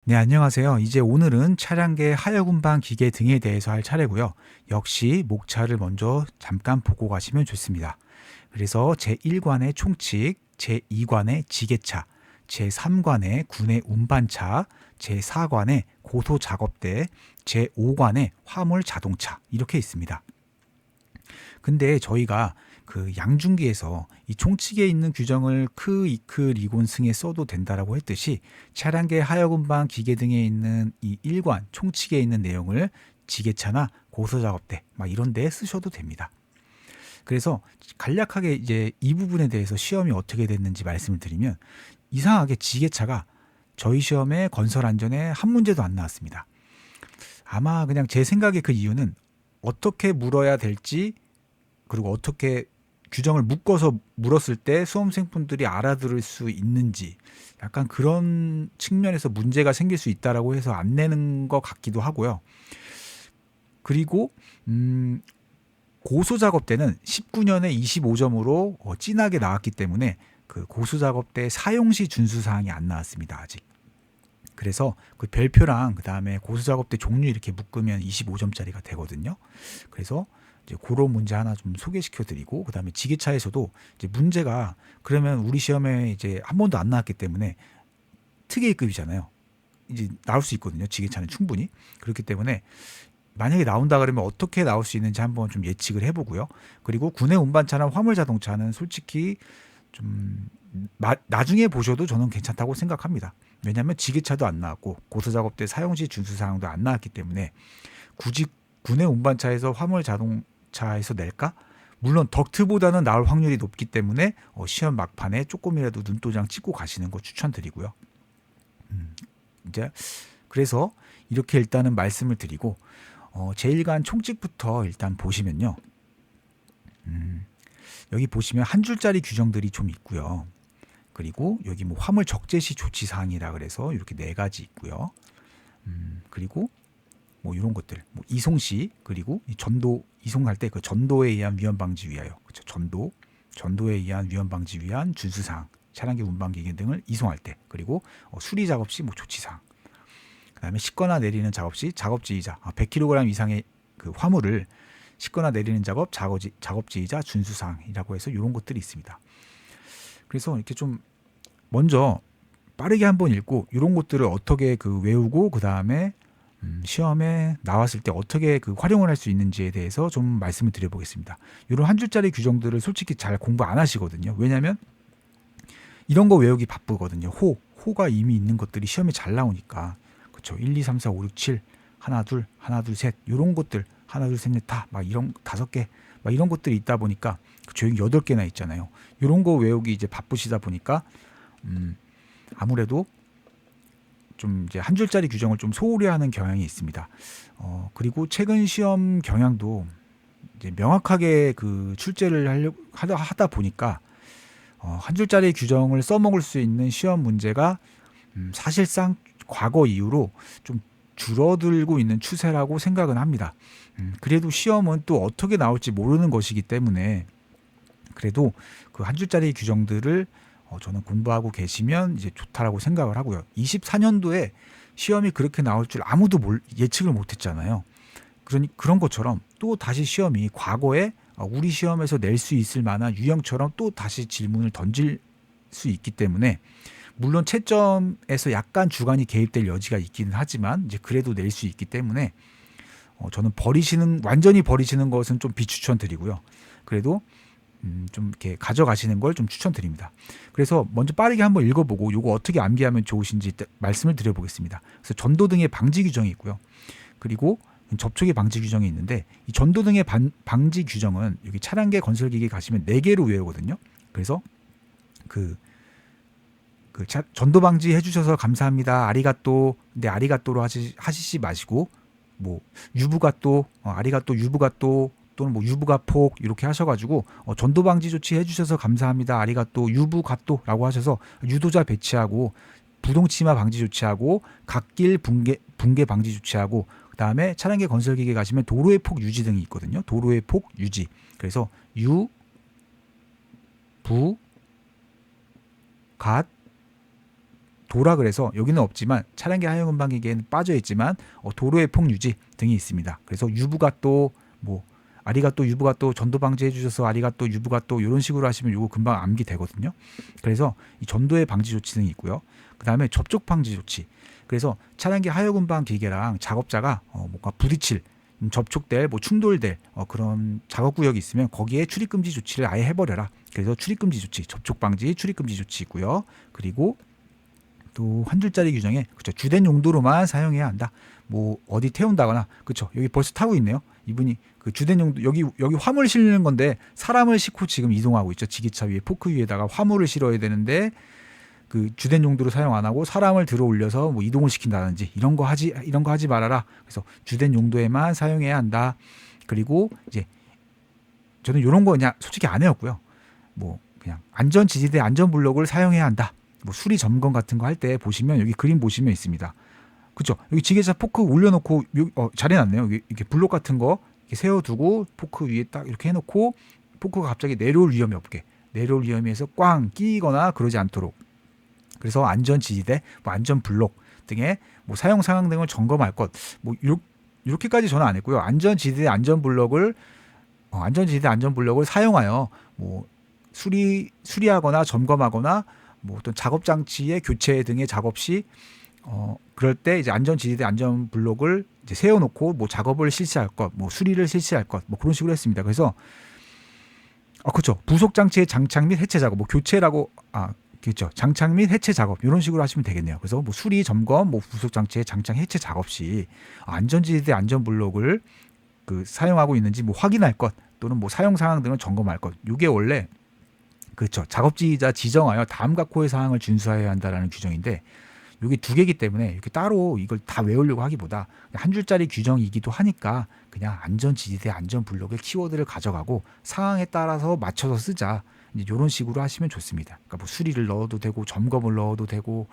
네, 안녕하세요. 이제 오늘은 차량계 하역 운반 기계 등에 대해서 할 차례고요. 역시 목차를 먼저 잠깐 보고 가시면 좋습니다. 그래서 제1관의 총칙, 제2관의 지게차, 제3관의 군의 운반차, 제4관의 고소 작업대, 제5관의 화물 자동차 이렇게 있습니다. 근데 저희가 그 양중기에서 이 총칙에 있는 규정을 크, 이크, 리곤, 승에 써도 된다라고 했듯이 차량계 하역 운반 기계 등에 있는 이 일관 총칙에 있는 내용을 지게차나 고소작업대 막 이런 데에 쓰셔도 됩니다. 그래서 간략하게 이제 이 부분에 대해서 시험이 어떻게 됐는지 말씀을 드리면 이상하게 지게차가 저희 시험에 건설 안전에 한 문제도 안 나왔습니다. 아마 그냥 제 생각에 그 이유는 어떻게 물어야 될지 그리고 어떻게 규정을 묶어서 물었을 때 수험생분들이 알아들을 수 있는지 약간 그런 측면에서 문제가 생길 수 있다라고 해서 안 내는 것 같기도 하고요. 그리고 고소작업 때는 19년에 25점으로 진하게 나왔기 때문에 그 고소작업 때 사용시 준수사항이 안 나왔습니다. 아직. 그래서 그 별표랑 그 다음에 고소작업 때 종류 이렇게 묶으면 25점짜리가 되거든요. 그래서 이제 그런 문제 하나 좀 소개시켜 드리고 그다음에 지게차에서도 이제 문제가 그러면 우리 시험에 이제 한 번도 안 나왔기 때문에 특A급이잖아요. 이제 나올 수 있거든요. 지게차는 충분히. 그렇기 때문에 만약에 나온다 그러면 어떻게 나올 수 있는지 한번 좀 예측을 해보고요. 그리고 군의 운반차나 화물 자동차는 솔직히 좀 나중에 보셔도 저는 괜찮다고 생각합니다. 왜냐하면 지게차도 안 나왔고 고소작업 때 사용시 준수사항도 안 나왔기 때문에 굳이 군의 운반차에서 화물 자동차에서 낼까? 물론 덕트보다는 나올 확률이 높기 때문에 시험 막판에 조금이라도 눈도장 찍고 가시는 거 추천드리고요. 이제 그래서 이렇게 일단은 말씀을 드리고 제1관 총칙부터 일단 보시면요. 여기 보시면 한 줄짜리 규정들이 좀 있고요. 그리고 여기 뭐 화물 적재시 조치 사항이라 그래서 이렇게 네 가지 있고요. 그리고 뭐 이런 것들, 뭐 이송시 그리고 전도 이송할 때 그 전도에 의한 위험 방지 위하여, 그렇죠? 전도에 의한 위험 방지 위한 준수 사항, 차량계 운반 기계 등을 이송할 때, 그리고 수리 작업 시 뭐 조치 사항. 그다음에 싣거나 내리는 작업 시 작업지휘자 100kg 이상의 그 화물을 싣거나 내리는 작업 작업지휘자 준수 사항이라고 해서 이런 것들이 있습니다. 그래서 이렇게 좀 먼저 빠르게 한번 읽고 이런 것들을 어떻게 그 외우고 그 다음에 시험에 나왔을 때 어떻게 그 활용을 할 수 있는지에 대해서 좀 말씀을 드려보겠습니다. 이런 한 줄짜리 규정들을 솔직히 잘 공부 안 하시거든요. 왜냐하면 이런 거 외우기 바쁘거든요. 호가 이미 있는 것들이 시험에 잘 나오니까. 그렇죠. 1, 2, 3, 4, 5, 6, 7 하나 둘 셋 이런 것들 하나 둘 셋 넷 다 막 이런 5개 막 이런 것들이 있다 보니까 그쵸, 8개나 있잖아요. 이런 거 외우기 이제 바쁘시다 보니까 아무래도 좀 이제 한 줄짜리 규정을 좀 소홀히 하는 경향이 있습니다. 그리고 최근 시험 경향도 이제 명확하게 그 출제를 하다 보니까 한 줄짜리 규정을 써먹을 수 있는 시험 문제가 사실상 과거 이후로 좀 줄어들고 있는 추세라고 생각은 합니다. 그래도 시험은 또 어떻게 나올지 모르는 것이기 때문에 그래도 그 한 줄짜리 규정들을 저는 공부하고 계시면 이제 좋다라고 생각을 하고요. 24년도에 시험이 그렇게 나올 줄 아무도 예측을 못했잖아요. 그러니 그런 것처럼 또 다시 시험이 과거에 우리 시험에서 낼 수 있을 만한 유형처럼 또 다시 질문을 던질 수 있기 때문에 물론 채점에서 약간 주관이 개입될 여지가 있기는 하지만 이제 그래도 낼 수 있기 때문에 저는 완전히 버리시는 것은 좀 비추천드리고요. 그래도 좀 이렇게 가져가시는 걸 좀 추천드립니다. 그래서 먼저 빠르게 한번 읽어보고 이거 어떻게 암기하면 좋으신지 말씀을 드려보겠습니다. 그래서 전도 등의 방지 규정이 있고요. 그리고 접촉의 방지 규정이 있는데 이 전도 등의 방지 규정은 여기 차량계 건설기계 가시면 4개로 외우거든요. 그래서 전도 방지 해주셔서 감사합니다. 아리가또. 근데 아리가또로 하시지 마시고 뭐 유부가또, 아리가또 유부가또 또는 뭐 유부가폭 이렇게 하셔가지고 전도 방지 조치 해주셔서 감사합니다. 아리가또 유부가또라고 하셔서 유도자 배치하고 부동치마 방지 조치하고 갓길 붕괴 방지 조치하고 그다음에 차량계 건설기계 가시면 도로의 폭 유지 등이 있거든요. 도로의 폭 유지. 그래서 유, 부, 갓, 도라 그래서 여기는 없지만 차량계 하용 운반기계에는 빠져 있지만 도로의 폭 유지 등이 있습니다. 그래서 유부가또 뭐 아리가또 유부가또 전도 방지해 주셔서 아리가또 유부가또 이런 식으로 하시면 요거 금방 암기 되거든요. 그래서 이 전도의 방지 조치 등이 있고요. 그다음에 접촉 방지 조치. 그래서 차량계 하용 운반 기계랑 작업자가 뭔가 부딪힐 접촉될 뭐 충돌될 그런 작업 구역이 있으면 거기에 출입 금지 조치를 아예 해버려라. 그래서 출입 금지 조치, 접촉 방지, 출입 금지 조치 있고요. 그리고 또 한 줄짜리 규정에 그렇죠. 주된 용도로만 사용해야 한다. 뭐 어디 태운다거나 그렇죠. 여기 벌써 타고 있네요. 이분이 그 주된 용도 여기 화물 실는 건데 사람을 싣고 지금 이동하고 있죠. 지게차 위에 포크 위에다가 화물을 실어야 되는데 그 주된 용도로 사용 안 하고 사람을 들어 올려서 뭐 이동을 시킨다든지 이런 거 하지 말아라. 그래서 주된 용도에만 사용해야 한다. 그리고 이제 저는 이런 거 그냥 솔직히 안 해왔고요. 뭐 그냥 안전 지지대 안전 블록을 사용해야 한다. 뭐 수리 점검 같은 거 할 때 보시면 여기 그림 보시면 있습니다. 그렇죠? 여기 지게차 포크 올려놓고 잘 해놨네요. 여기 이렇게 블록 같은 거 이렇게 세워두고 포크 위에 딱 이렇게 해놓고 포크가 갑자기 내려올 위험이 없게 내려올 위험에서 꽝 끼거나 그러지 않도록. 그래서 안전 지지대, 뭐 안전 블록 등의 뭐 사용 상황 등을 점검할 것. 뭐 이렇게까지 저는 안 했고요. 안전 지지대 안전 블록을 사용하여 뭐 수리하거나 점검하거나 뭐 어떤 작업 장치의 교체 등의 작업 시 그럴 때 이제 안전 지지대 안전 블록을 이제 세워놓고 뭐 작업을 실시할 것, 뭐 수리를 실시할 것, 뭐 그런 식으로 했습니다. 그래서 그렇죠. 부속 장치의 장착 및 해체 작업, 뭐 교체라고 그렇죠. 장착 및 해체 작업 이런 식으로 하시면 되겠네요. 그래서 뭐 수리 점검, 뭐 부속 장치의 장착 해체 작업 시 안전 지지대 안전 블록을 그 사용하고 있는지 뭐 확인할 것 또는 뭐 사용 상황 등을 점검할 것. 이게 원래 그렇죠. 작업지자 지정하여 다음과 코의 사항을 준수해야 한다라는 규정인데 이게 두 개이기 때문에 이렇게 따로 이걸 다 외우려고 하기보다 한 줄짜리 규정이기도 하니까 그냥 안전 지지대 안전 블록의 키워드를 가져가고 상황에 따라서 맞춰서 쓰자. 이제 이런 식으로 하시면 좋습니다. 그러니까 뭐 수리를 넣어도 되고 점검을 넣어도 되고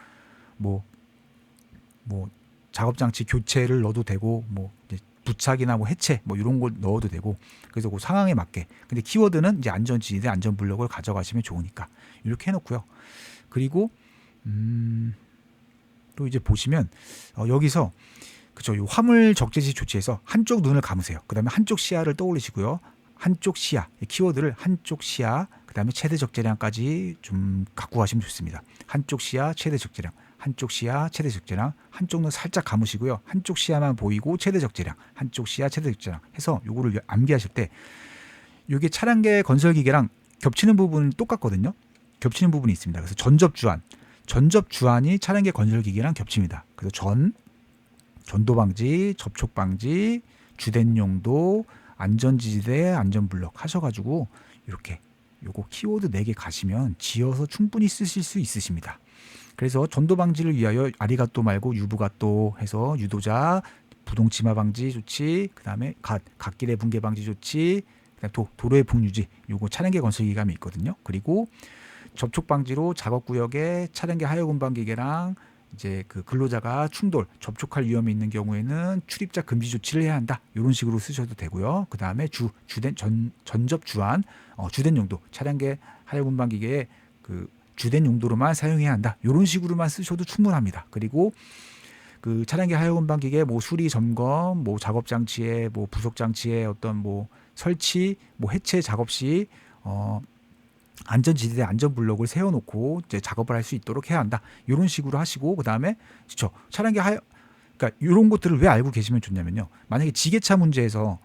뭐 작업 장치 교체를 넣어도 되고 뭐 이제 부착이나 뭐 해체 뭐 이런 걸 넣어도 되고 그래서 그 상황에 맞게. 근데 키워드는 이제 안전 지지대 안전 블록을 가져가시면 좋으니까 이렇게 해놓고요. 그리고 또 이제 보시면 여기서 그죠? 요 화물 적재시 조치에서 한쪽 눈을 감으세요. 그다음에 한쪽 시야를 떠올리시고요. 한쪽 시야 키워드를 한쪽 시야 그다음에 최대 적재량까지 좀 갖고 가시면 좋습니다. 한쪽 시야 최대 적재량 한쪽 시야 최대 적재량 한쪽 눈 살짝 감으시고요. 한쪽 시야만 보이고 최대 적재량 한쪽 시야 최대 적재량 해서 요거를 암기하실 때 이게 차량계 건설기계랑 겹치는 부분은 똑같거든요. 겹치는 부분이 있습니다. 그래서 전접 주안이 차량계 건설기계랑 겹칩니다. 그래서 전도 방지, 접촉 방지, 주된 용도, 안전지지대, 안전블록 하셔가지고 이렇게 요거 키워드 4개 가시면 지어서 충분히 쓰실 수 있으십니다. 그래서 전도 방지를 위하여 아리가또 말고 유부가또 해서 유도자, 부동치마 방지 조치, 그다음에 갓길의 붕괴 방지 조치, 그다음에 도로의 폭유지 요거 차량계 건설기계감이 있거든요. 그리고 접촉 방지로 작업 구역에 차량계 하역 운반기계랑 이제 그 근로자가 접촉할 위험이 있는 경우에는 출입자 금지 조치를 해야 한다. 이런 식으로 쓰셔도 되고요. 그 다음에 전접 주안, 주된 용도, 차량계 하역 운반기계의 그 주된 용도로만 사용해야 한다. 이런 식으로만 쓰셔도 충분합니다. 그리고 그 차량계 하역 운반기계 뭐 수리 점검, 뭐 작업 장치의 뭐 부속 장치의 어떤 뭐 설치, 뭐 해체 작업 시 안전 지지대 안전 블록을 세워놓고 이제 작업을 할 수 있도록 해야 한다. 이런 식으로 하시고 그다음에 그렇죠. 차량계 그러니까 이런 것들을 왜 알고 계시면 좋냐면요. 만약에 지게차 문제에서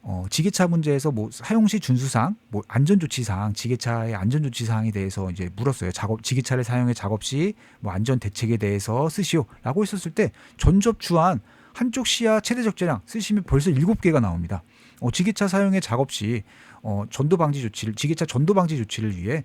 뭐 사용 시 준수사항, 뭐 안전조치사항, 지게차의 안전조치사항에 대해서 이제 물었어요. 지게차를 사용해 작업 시 뭐 안전 대책에 대해서 쓰시오라고 했었을 때 전접 주안 한쪽 시야 최대 적재량 쓰시면 벌써 7개가 나옵니다. 지게차 사용의 작업 시 지게차 전도 방지 조치를 위해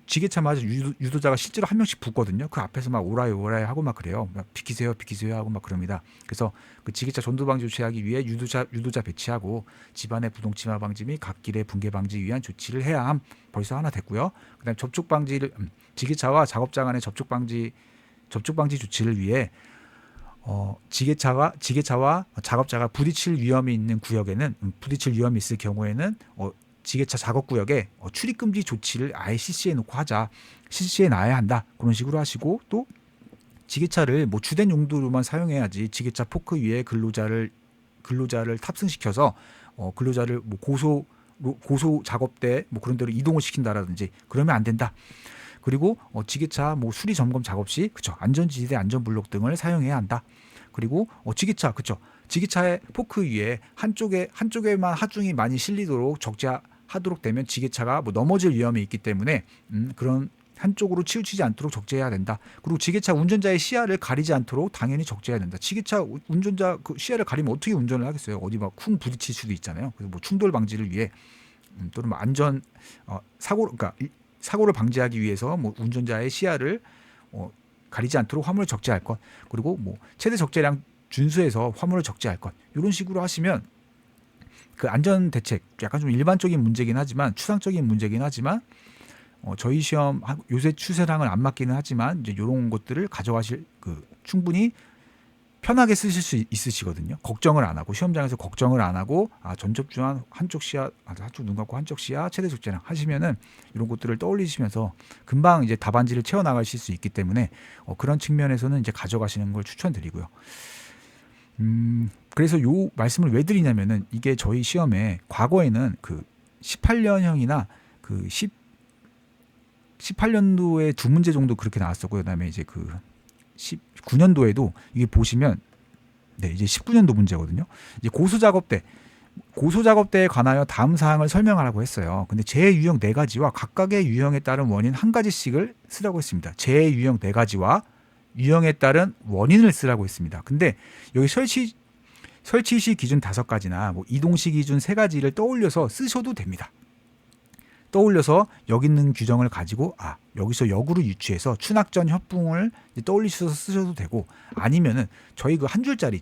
지게차마다 유도자가 실제로 한 명씩 붙거든요. 그 앞에서 막 오라이 하고 막 그래요. 막 비키세요 하고 막 그럽니다. 그래서 그 지게차 전도 방지 조치하기 위해 유도자 배치하고 집안의 부동치마 방지 및 갓길의 붕괴 방지 위한 조치를 해야 함. 벌써 하나 됐고요. 그다음 접촉 방지를 지게차와 작업장 안의 접촉 방지 조치를 위해 지게차와 작업자가 부딪힐 위험이 있는 구역에는 부딪힐 위험이 있을 경우에는 지게차 작업구역에 출입금지 조치를 아예 CC해 놓고 하자. CC해 놔야 한다. 그런 식으로 하시고 또 지게차를 뭐 주된 용도로만 사용해야지 지게차 포크 위에 근로자를 탑승시켜서 근로자를 뭐 고소 작업대 뭐 그런 데로 이동을 시킨다라든지 그러면 안 된다. 그리고 지게차 뭐 수리 점검 작업 시 그쵸 안전지지대 안전블록 등을 사용해야 한다. 그리고 지게차 그쵸 지게차의 포크 위에 한쪽에만 하중이 많이 실리도록 적재하도록 되면 지게차가 뭐 넘어질 위험이 있기 때문에 그런 한쪽으로 치우치지 않도록 적재해야 된다. 그리고 지게차 운전자의 시야를 가리지 않도록 당연히 적재해야 된다. 지게차 운전자 그 시야를 가리면 어떻게 운전을 하겠어요? 어디 막 쿵 부딪힐 수도 있잖아요. 그래서 뭐 충돌 방지를 위해 또는 뭐 안전 사고를 방지하기 위해서 뭐 운전자의 시야를 가리지 않도록 화물을 적재할 것. 그리고 뭐 최대 적재량 준수해서 화물을 적재할 것. 이런 식으로 하시면 그 안전 대책 약간 좀 일반적인 문제긴 하지만 추상적인 문제긴 하지만 저희 시험 요새 추세랑은 안 맞기는 하지만 이제 이런 것들을 가져가실 충분히 편하게 쓰실 수 있으시거든요. 걱정을 안 하고 시험장에서 걱정을 안 하고 전접주한 한쪽 시야, 한쪽 눈 감고 한쪽 시야 최대 적재량 하시면은 이런 것들을 떠올리시면서 금방 이제 답안지를 채워 나가실 수 있기 때문에 그런 측면에서는 이제 가져가시는 걸 추천드리고요. 그래서 요 말씀을 왜 드리냐면은 이게 저희 시험에 과거에는 그 18년형이나 그 18년도에 두 문제 정도 그렇게 나왔었고요. 그다음에 이제 그 19년도에도 이게 보시면 네, 이제 19년도 문제거든요. 이제 고소작업대에 관하여 다음 사항을 설명하라고 했어요. 근데 재유형 4가지와 각각의 유형에 따른 원인 1가지씩을 쓰라고 했습니다. 재유형 4가지와 유형에 따른 원인을 쓰라고 했습니다. 근데 여기 설치 시 기준 5가지나 뭐 이동 시 기준 3가지를 떠올려서 쓰셔도 됩니다. 떠올려서 여기 있는 규정을 가지고 여기서 역으로 유추해서 추낙전 협붕을 떠올리셔서 쓰셔도 되고 아니면은 저희 그 한 줄짜리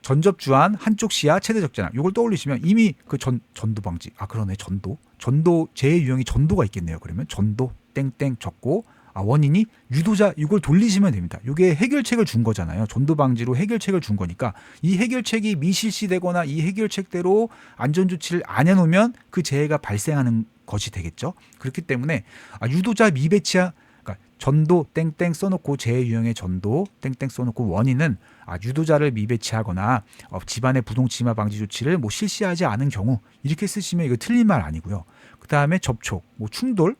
전접주한 한쪽 시야 최대 적재량 이걸 떠올리시면 이미 그 전도 방지 그러네 전도 제2유형이 전도가 있겠네요. 그러면 전도 땡땡 적고 원인이 유도자 이걸 돌리시면 됩니다. 이게 해결책을 준 거잖아요. 전도 방지로 해결책을 준 거니까 이 해결책이 미실시되거나 이 해결책대로 안전조치를 안 해놓으면 그 재해가 발생하는 것이 되겠죠. 그렇기 때문에 유도자 미배치야 그러니까 전도 땡땡 써놓고 재해 유형의 전도 땡땡 써놓고 원인은 유도자를 미배치하거나 집안의 부동침하 방지 조치를 뭐 실시하지 않은 경우 이렇게 쓰시면 이거 틀린 말 아니고요. 그 다음에 접촉, 뭐 충돌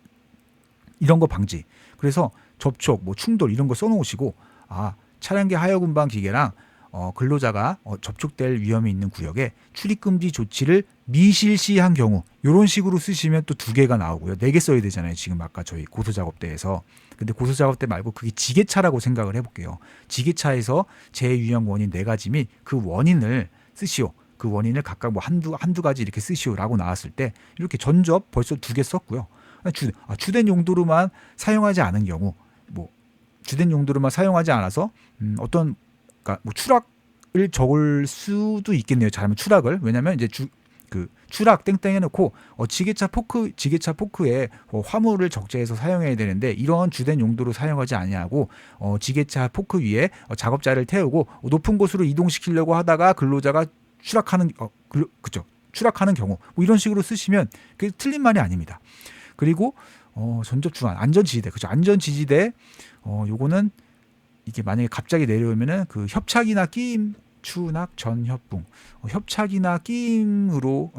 이런 거 방지. 그래서 접촉, 뭐 충돌 이런 거 써놓으시고 차량계 하여금방 기계랑 근로자가 접촉될 위험이 있는 구역에 출입금지 조치를 미실시한 경우 이런 식으로 쓰시면 또 2개가 나오고요. 4개 써야 되잖아요. 지금 아까 저희 고소작업대에서. 근데 고소작업대 말고 그게 지게차라고 생각을 해볼게요. 지게차에서 재유형 원인 4가지 및 그 원인을 쓰시오. 그 원인을 각각 뭐 한두 가지 이렇게 쓰시오라고 나왔을 때 이렇게 전접 벌써 2개 썼고요. 주된 용도로만 사용하지 않은 경우, 뭐 주된 용도로만 사용하지 않아서 그러니까 뭐 추락을 적을 수도 있겠네요. 잘하면 추락을 왜냐하면 이제 추락 땡땡 해놓고 지게차 포크에 화물을 적재해서 사용해야 되는데 이런 주된 용도로 사용하지 아니하고 지게차 포크 위에 작업자를 태우고 높은 곳으로 이동시키려고 하다가 근로자가 추락하는 경우 뭐 이런 식으로 쓰시면 그게 틀린 말이 아닙니다. 그리고 전접주한 안전지지대 안전지지대 요거는 이게 만약에 갑자기 내려오면은 그 협착이나 끼임 추낙 전협붕 협착이나 끼임으로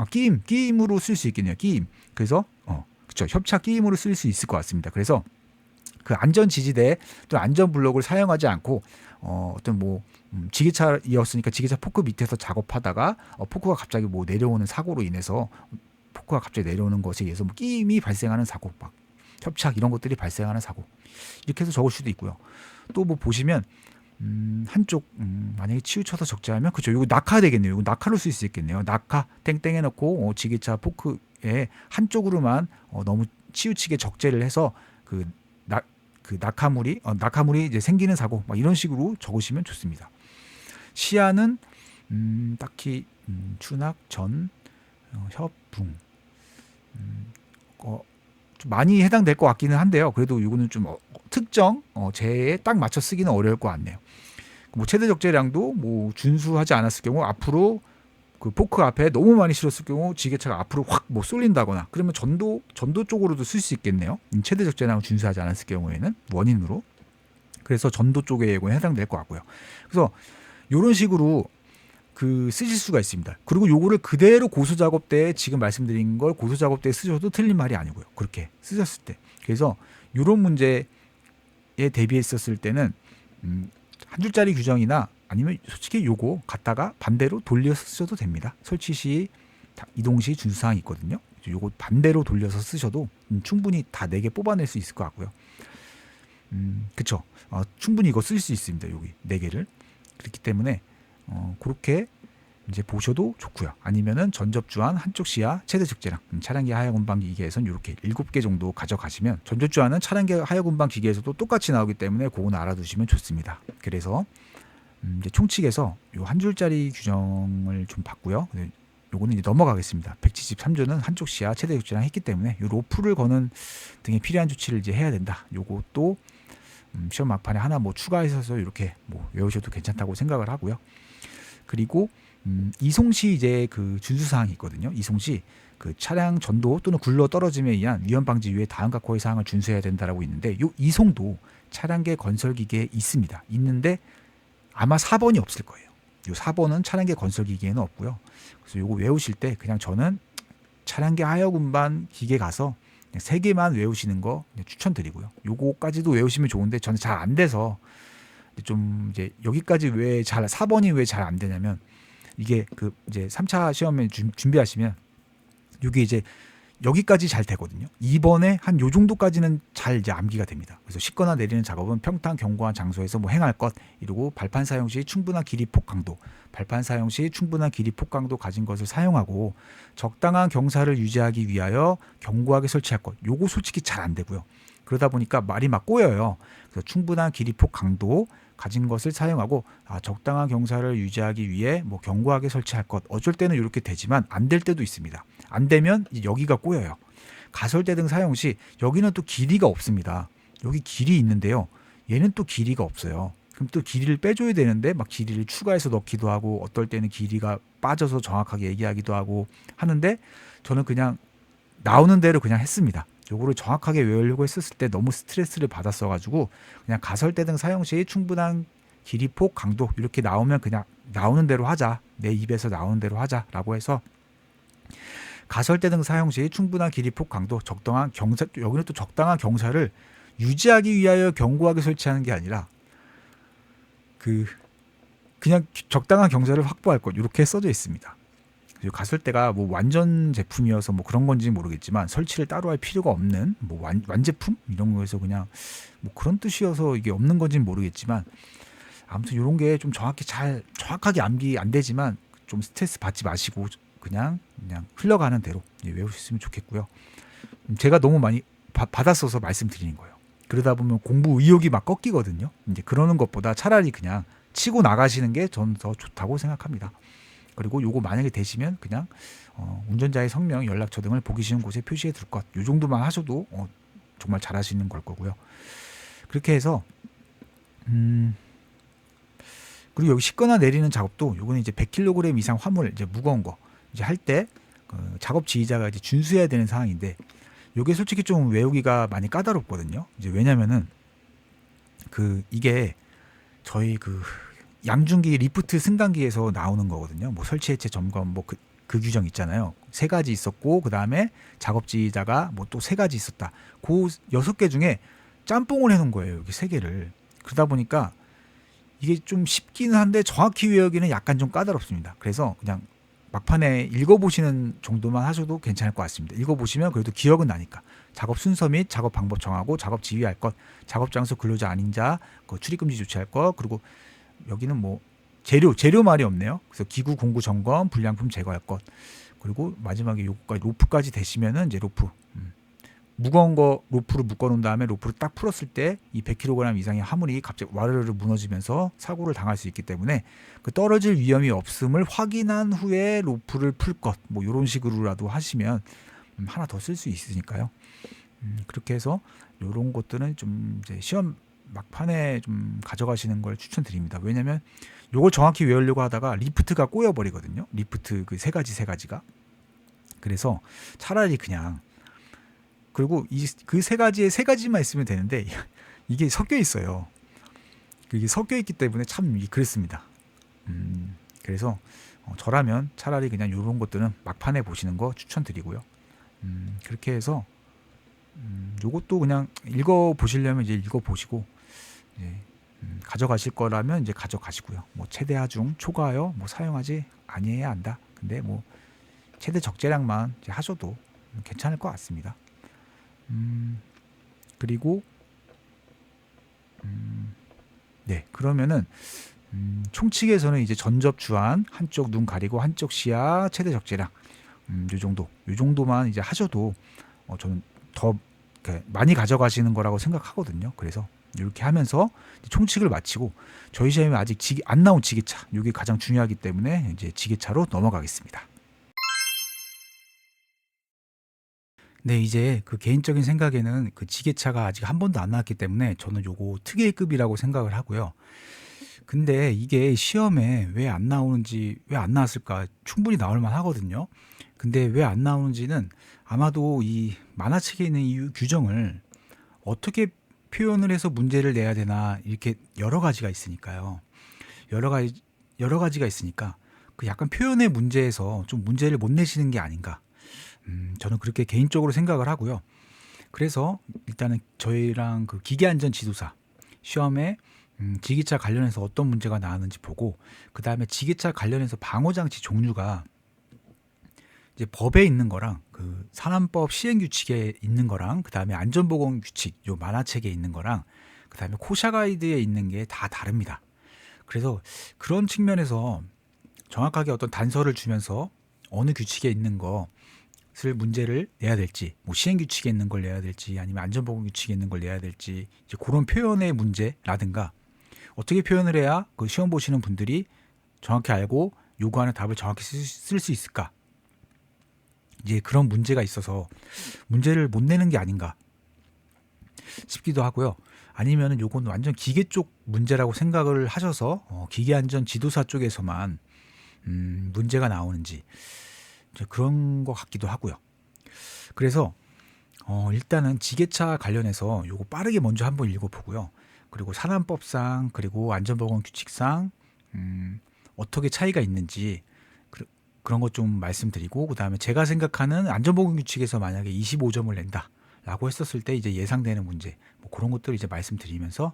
쓸 수 있겠네요. 끼임 그래서 협착 끼임으로 쓸 수 있을 것 같습니다. 그래서 그 안전지지대 또 안전블록을 사용하지 않고 어떤 뭐 지게차이었으니까 지게차 포크 밑에서 작업하다가 포크가 갑자기 뭐 내려오는 사고로 인해서 포크가 갑자기 내려오는 것에 의해서 뭐 끼임이 발생하는 사고, 막 협착 이런 것들이 발생하는 사고 이렇게 해서 적을 수도 있고요. 또 뭐 보시면 한쪽 만약에 치우쳐서 적재하면 그죠? 이거 낙하 되겠네요. 이거 낙하로 쓸 수 있겠네요. 낙하 땡땡 해놓고 지게차 포크에 한쪽으로만 너무 치우치게 적재를 해서 그 낙하물이 이제 생기는 사고 막 이런 식으로 적으시면 좋습니다. 시야는 딱히 추낙 전 협붕 좀 많이 해당될 것 같기는 한데요. 그래도 이거는 좀 특정 재해에 딱 맞춰 쓰기는 어려울 것 같네요. 뭐 최대 적재량도 뭐 준수하지 않았을 경우 앞으로 그 포크 앞에 너무 많이 실었을 경우 지게차가 앞으로 확 뭐 쏠린다거나 그러면 전도 쪽으로도 쓸 수 있겠네요. 최대 적재량을 준수하지 않았을 경우에는 원인으로. 그래서 전도 쪽에 해당될 것 같고요. 그래서 이런 식으로 그 쓰실 수가 있습니다. 그리고 요거를 그대로 고소 작업 때 지금 말씀드린 걸 고소 작업 때 쓰셔도 틀린 말이 아니고요. 그렇게 쓰셨을 때. 그래서 이런 문제에 대비했었을 때는 한 줄짜리 규정이나 아니면 솔직히 요거 갖다가 반대로 돌려서 쓰셔도 됩니다. 설치 시 이동 시 준수사항이 있거든요. 요거 반대로 돌려서 쓰셔도 충분히 다 4개 뽑아낼 수 있을 것 같고요. 그쵸. 충분히 이거 쓸 수 있습니다. 여기 4개를. 그렇기 때문에 그렇게 이제 보셔도 좋고요. 아니면은 전접주안 한쪽 시야 최대 적재량 차량계 하역 운반 기계에선 이렇게 7개 정도 가져가시면 전접주안은 차량계 하역 운반 기계에서도 똑같이 나오기 때문에 그거는 알아두시면 좋습니다. 그래서 이제 총칙에서 요 한 줄짜리 규정을 좀 봤고요. 요거는 이제 넘어가겠습니다. 173조는 한쪽 시야 최대 적재량 했기 때문에 요 로프를 거는 등에 필요한 조치를 이제 해야 된다. 요것도 시험 막판에 하나 뭐 추가해서 이렇게 뭐 외우셔도 괜찮다고 생각을 하고요. 그리고 이송시 이제 그 준수사항이 있거든요. 이송시 그 차량 전도 또는 굴러 떨어짐에 의한 위험 방지 위에 다음과 같고의 사항을 준수해야 된다라고 있는데 요 이송도 차량계 건설기계에 있습니다. 있는데 아마 4번이 없을 거예요. 요 4번은 차량계 건설기계에는 없고요. 그래서 요거 외우실 때 그냥 저는 차량계 하역 운반 기계 가서 3개만 외우시는 거 추천드리고요. 요거까지도 외우시면 좋은데 저는 잘 안 돼서 좀 이제 여기까지 왜 잘 4번이 왜 잘 안 되냐면 이게 그 이제 3차 시험에 준비하시면 이게 이제 여기까지 잘 되거든요. 2번에 한 요 정도까지는 잘 이제 암기가 됩니다. 그래서 싣거나 내리는 작업은 평탄 경고한 장소에서 뭐 행할 것 이러고 발판 사용 시 충분한 길이 폭 강도, 발판 사용 시 충분한 길이 폭 강도 가진 것을 사용하고 적당한 경사를 유지하기 위하여 견고하게 설치할 것. 요거 솔직히 잘 안 되고요. 그러다 보니까 말이 막 꼬여요. 그래서 충분한 길이 폭 강도 가진 것을 사용하고 적당한 경사를 유지하기 위해 뭐 견고하게 설치할 것. 어쩔 때는 이렇게 되지만 안 될 때도 있습니다. 안 되면 여기가 꼬여요. 가설대 등 사용 시 여기는 또 길이가 없습니다. 여기 길이 있는데요. 얘는 또 길이가 없어요. 그럼 또 길이를 빼줘야 되는데 막 길이를 추가해서 넣기도 하고 어떨 때는 길이가 빠져서 정확하게 얘기하기도 하고 하는데 저는 그냥 나오는 대로 그냥 했습니다. 요거를 정확하게 외우려고 했었을 때 너무 스트레스를 받았어가지고 그냥 가설대 등 사용 시 충분한 길이, 폭, 강도 이렇게 나오면 그냥 나오는 대로 하자. 내 입에서 나오는 대로 하자라고 해서 가설대 등 사용 시 충분한 길이, 폭, 강도, 적당한 경사, 여기는 또 적당한 경사를 유지하기 위하여 견고하게 설치하는 게 아니라 그냥 적당한 경사를 확보할 것 이렇게 써져 있습니다. 가설대가 뭐 완전 제품이어서 뭐 그런 건지 모르겠지만 설치를 따로 할 필요가 없는 뭐 완제품 이런 거에서 그냥 뭐 그런 뜻이어서 이게 없는 건지는 모르겠지만 아무튼 이런 게 좀 정확하게 암기 안 되지만 좀 스트레스 받지 마시고 그냥 흘러가는 대로 외우셨으면 좋겠고요. 제가 너무 많이 받았어서 말씀드리는 거예요. 그러다 보면 공부 의욕이 막 꺾이거든요. 이제 그러는 것보다 차라리 그냥 치고 나가시는 게 전 더 좋다고 생각합니다. 그리고 요거 만약에 되시면 그냥 운전자의 성명, 연락처 등을 보기 쉬운 곳에 표시해 둘 것. 요 정도만 하셔도 정말 잘하시는 걸 거고요. 그렇게 해서 그리고 여기 싣거나 내리는 작업도 요거는 이제 100kg 이상 화물 이제 무거운 거 이제 할 때 작업 지휘자가 이제 준수해야 되는 사항인데 요게 솔직히 좀 외우기가 많이 까다롭거든요. 이제 왜냐면은 이게 저희 양중기 리프트 승강기에서 나오는 거거든요. 뭐 설치 해체 점검 뭐 그 규정 있잖아요. 3가지 있었고 그 다음에 작업 지휘자가 뭐 또 3가지 있었다. 그 6개 중에 짬뽕을 해놓은 거예요. 여기 3개를. 그러다 보니까 이게 좀 쉽기는 한데 정확히 외우기는 약간 좀 까다롭습니다. 그래서 그냥 막판에 읽어보시는 정도만 하셔도 괜찮을 것 같습니다. 읽어보시면 그래도 기억은 나니까. 작업 순서 및 작업 방법 정하고 작업 지휘할 것, 작업 장소 근로자 아닌 자, 출입 금지 조치할 것, 그리고 여기는 뭐 재료 말이 없네요. 그래서 기구 공구 점검, 불량품 제거할 것, 그리고 마지막에 요거까지 로프까지 되시면은 이제 로프 무거운 거 로프를 묶어놓은 다음에 로프를 딱 풀었을 때 이 100kg 이상의 화물이 갑자기 와르르 무너지면서 사고를 당할 수 있기 때문에 그 떨어질 위험이 없음을 확인한 후에 로프를 풀 것, 뭐 이런 식으로라도 하시면 하나 더 쓸 수 있으니까요. 그렇게 해서 이런 것들은 좀 이제 시험 막판에 좀 가져가시는 걸 추천드립니다. 왜냐면 요걸 정확히 외우려고 하다가 리프트가 꼬여버리거든요. 리프트 그 세 가지가. 그래서 차라리 그냥, 그리고 그 세 가지에 세 가지만 있으면 되는데 이게 섞여 있어요. 이게 섞여 있기 때문에 참 그렇습니다. 그래서 저라면 차라리 그냥 이런 것들은 막판에 보시는 거 추천드리고요. 그렇게 해서 요것도 그냥 읽어 보시려면 이제 읽어 보시고, 이제 가져가실 거라면 이제 가져가시고요. 뭐 최대 하중 초과하여 뭐 사용하지 아니해야 한다. 근데 뭐 최대 적재량만 이제 하셔도 괜찮을 것 같습니다. 그리고 네, 그러면은 총칙에서는 이제 전접 주안, 한쪽 눈 가리고 한쪽 시야, 최대 적재량, 요 정도만 이제 하셔도 저는 더 많이 가져가시는 거라고 생각하거든요. 그래서 이렇게 하면서 총칙을 마치고 저희 시험에 아직 안 나온 지게차, 이게 가장 중요하기 때문에 이제 지게차로 넘어가겠습니다. 네, 이제 그 개인적인 생각에는 그 지게차가 아직 한 번도 안 나왔기 때문에 저는 요거 특혜급이라고 생각을 하고요. 근데 이게 시험에 왜 안 나오는지, 왜 안 나왔을까, 충분히 나올 만 하거든요. 근데 왜 안 나오는지는 아마도 이 만화책에 있는 이 규정을 어떻게 표현을 해서 문제를 내야 되나, 이렇게 여러 가지가 있으니까요. 여러 가지가 있으니까 그 약간 표현의 문제에서 좀 문제를 못 내시는 게 아닌가. 저는 그렇게 개인적으로 생각을 하고요. 그래서 일단은 저희랑 그 기계안전지도사 시험에 지게차 관련해서 어떤 문제가 나왔는지 보고, 그 다음에 지게차 관련해서 방호장치 종류가 이제 법에 있는 거랑 그 산안법 시행규칙에 있는 거랑, 그 다음에 안전보건규칙 요 만화책에 있는 거랑, 그 다음에 코샤 가이드에 있는 게 다 다릅니다. 그래서 그런 측면에서 정확하게 어떤 단서를 주면서 어느 규칙에 있는 것을 문제를 내야 될지, 뭐 시행규칙에 있는 걸 내야 될지, 아니면 안전보건규칙에 있는 걸 내야 될지, 이제 그런 표현의 문제라든가, 어떻게 표현을 해야 그 시험 보시는 분들이 정확히 알고 요구하는 답을 정확히 쓸 수 있을까? 이제 그런 문제가 있어서 문제를 못 내는 게 아닌가 싶기도 하고요. 아니면은 요건 완전 기계 쪽 문제라고 생각을 하셔서 기계안전 지도사 쪽에서만 문제가 나오는지, 이제 그런 것 같기도 하고요. 그래서 일단은 지게차 관련해서 요거 빠르게 먼저 한번 읽어보고요. 그리고 산안법상, 그리고 안전보건규칙상 어떻게 차이가 있는지 그런 것 좀 말씀드리고, 그 다음에 제가 생각하는 안전보건규칙에서 만약에 25점을 낸다라고 했었을 때 이제 예상되는 문제, 뭐 그런 것들을 이제 말씀드리면서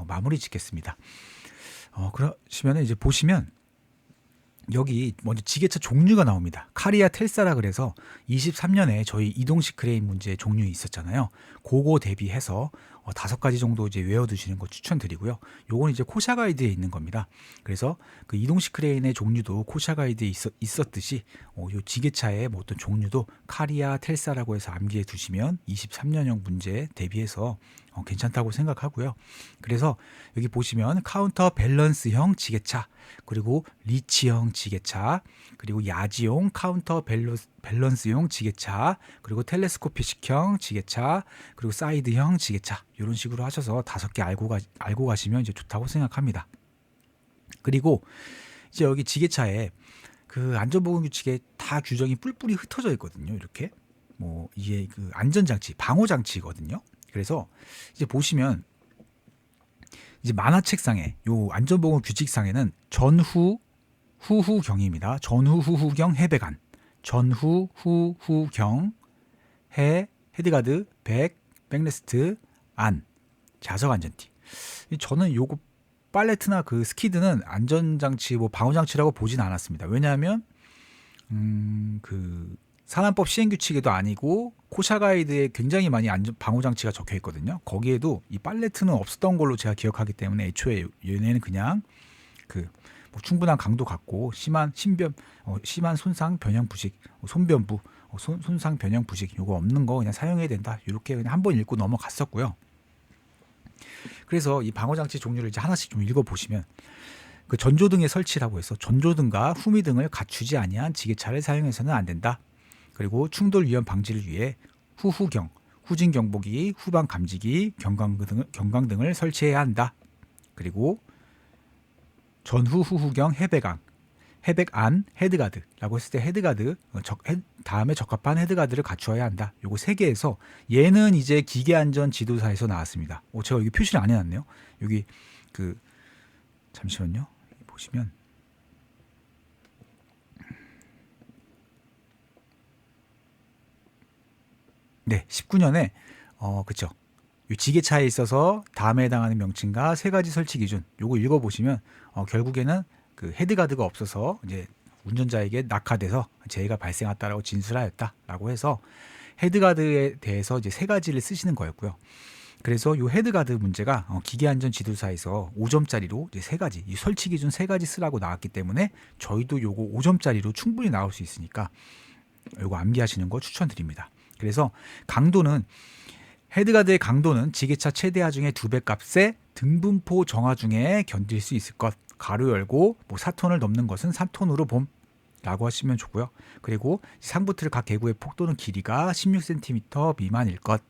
마무리 짓겠습니다. 그러시면 이제 보시면 여기 먼저 지게차 종류가 나옵니다. 카리아 텔사라 그래서 23년에 저희 이동식 크레인 문제 종류 있었잖아요. 그거 대비해서 5가지 정도 이제 외워두시는 거 추천드리고요. 요건 이제 코샤 가이드에 있는 겁니다. 그래서 그 이동식 크레인의 종류도 코샤 가이드에 있었듯이 요 지게차의 뭐 어떤 종류도 카리아 텔사라고 해서 암기해 두시면 23년형 문제 대비해서 괜찮다고 생각하고요. 그래서 여기 보시면 카운터 밸런스형 지게차, 그리고 리치형 지게차, 그리고 야지용 카운터 밸런스용 지게차, 그리고 텔레스코픽형 지게차, 그리고 사이드형 지게차, 이런 식으로 하셔서 5개 알고 가시면 이제 좋다고 생각합니다. 그리고 이제 여기 지게차에 그 안전보건규칙에 다 규정이 뿔뿔이 흩어져 있거든요. 이렇게 뭐 이게 그 안전장치, 방호장치거든요. 그래서 이제 보시면 이제 만화책상에 요 안전보건규칙상에는 후후경입니다. 전후후경 해배관, 전후후경 헤드가드, 백레스트, 자석 안전띠. 저는 요거 팔레트나 그 스키드는 안전장치, 뭐 방호장치라고 보진 않았습니다. 왜냐하면 그 산안법 시행규칙에도 아니고 코샤 가이드에 굉장히 많이 방호장치가 적혀 있거든요. 거기에도 이 팔레트는 없었던 걸로 제가 기억하기 때문에 애초에 얘네는 그냥 그 뭐 충분한 강도 갖고 심한 손상 변형 부식, 손변부 손상 변형 부식 요거 없는 거 그냥 사용해야 된다. 이렇게 그냥 한번 읽고 넘어갔었고요. 그래서 이 방호장치 종류를 이제 하나씩 좀 읽어보시면, 그 전조등의 설치라고 해서 전조등과 후미등을 갖추지 아니한 지게차를 사용해서는 안 된다. 그리고 충돌 위험 방지를 위해 후진 경보기, 후방 감지기, 경광 등을 설치해야 한다. 그리고 전후 후후경 해백 안 헤드가드라고 했을 때 헤드가드 다음에 적합한 헤드가드를 갖추어야 한다. 요거 세 개에서 얘는 이제 기계안전 지도사에서 나왔습니다. 제가 여기 표시를 안 해놨네요. 여기 잠시만요. 보시면 네, 19년에 그쵸. 이 지게차에 있어서 다음에 해당하는 명칭과 세 가지 설치 기준 요거 읽어보시면 결국에는 그 헤드가드가 없어서 이제 운전자에게 낙하돼서 재해가 발생했다라고 진술하였다라고 해서 헤드가드에 대해서 이제 세 가지를 쓰시는 거였고요. 그래서 이 헤드가드 문제가 기계안전 지도사에서 5점짜리로 이제 세 가지, 이 설치 기준 세 가지 쓰라고 나왔기 때문에 저희도 요거 5점짜리로 충분히 나올 수 있으니까 요거 암기하시는 거 추천드립니다. 그래서 강도는 헤드가드의 강도는 지게차 최대 하중의 2배 값의 등분포 정하 중에 견딜 수 있을 것. 가로 열고 4톤을 넘는 것은 3톤으로 봄. 라고 하시면 좋고요. 그리고 상부틀 각 계구의 폭도는 길이가 16cm 미만일 것.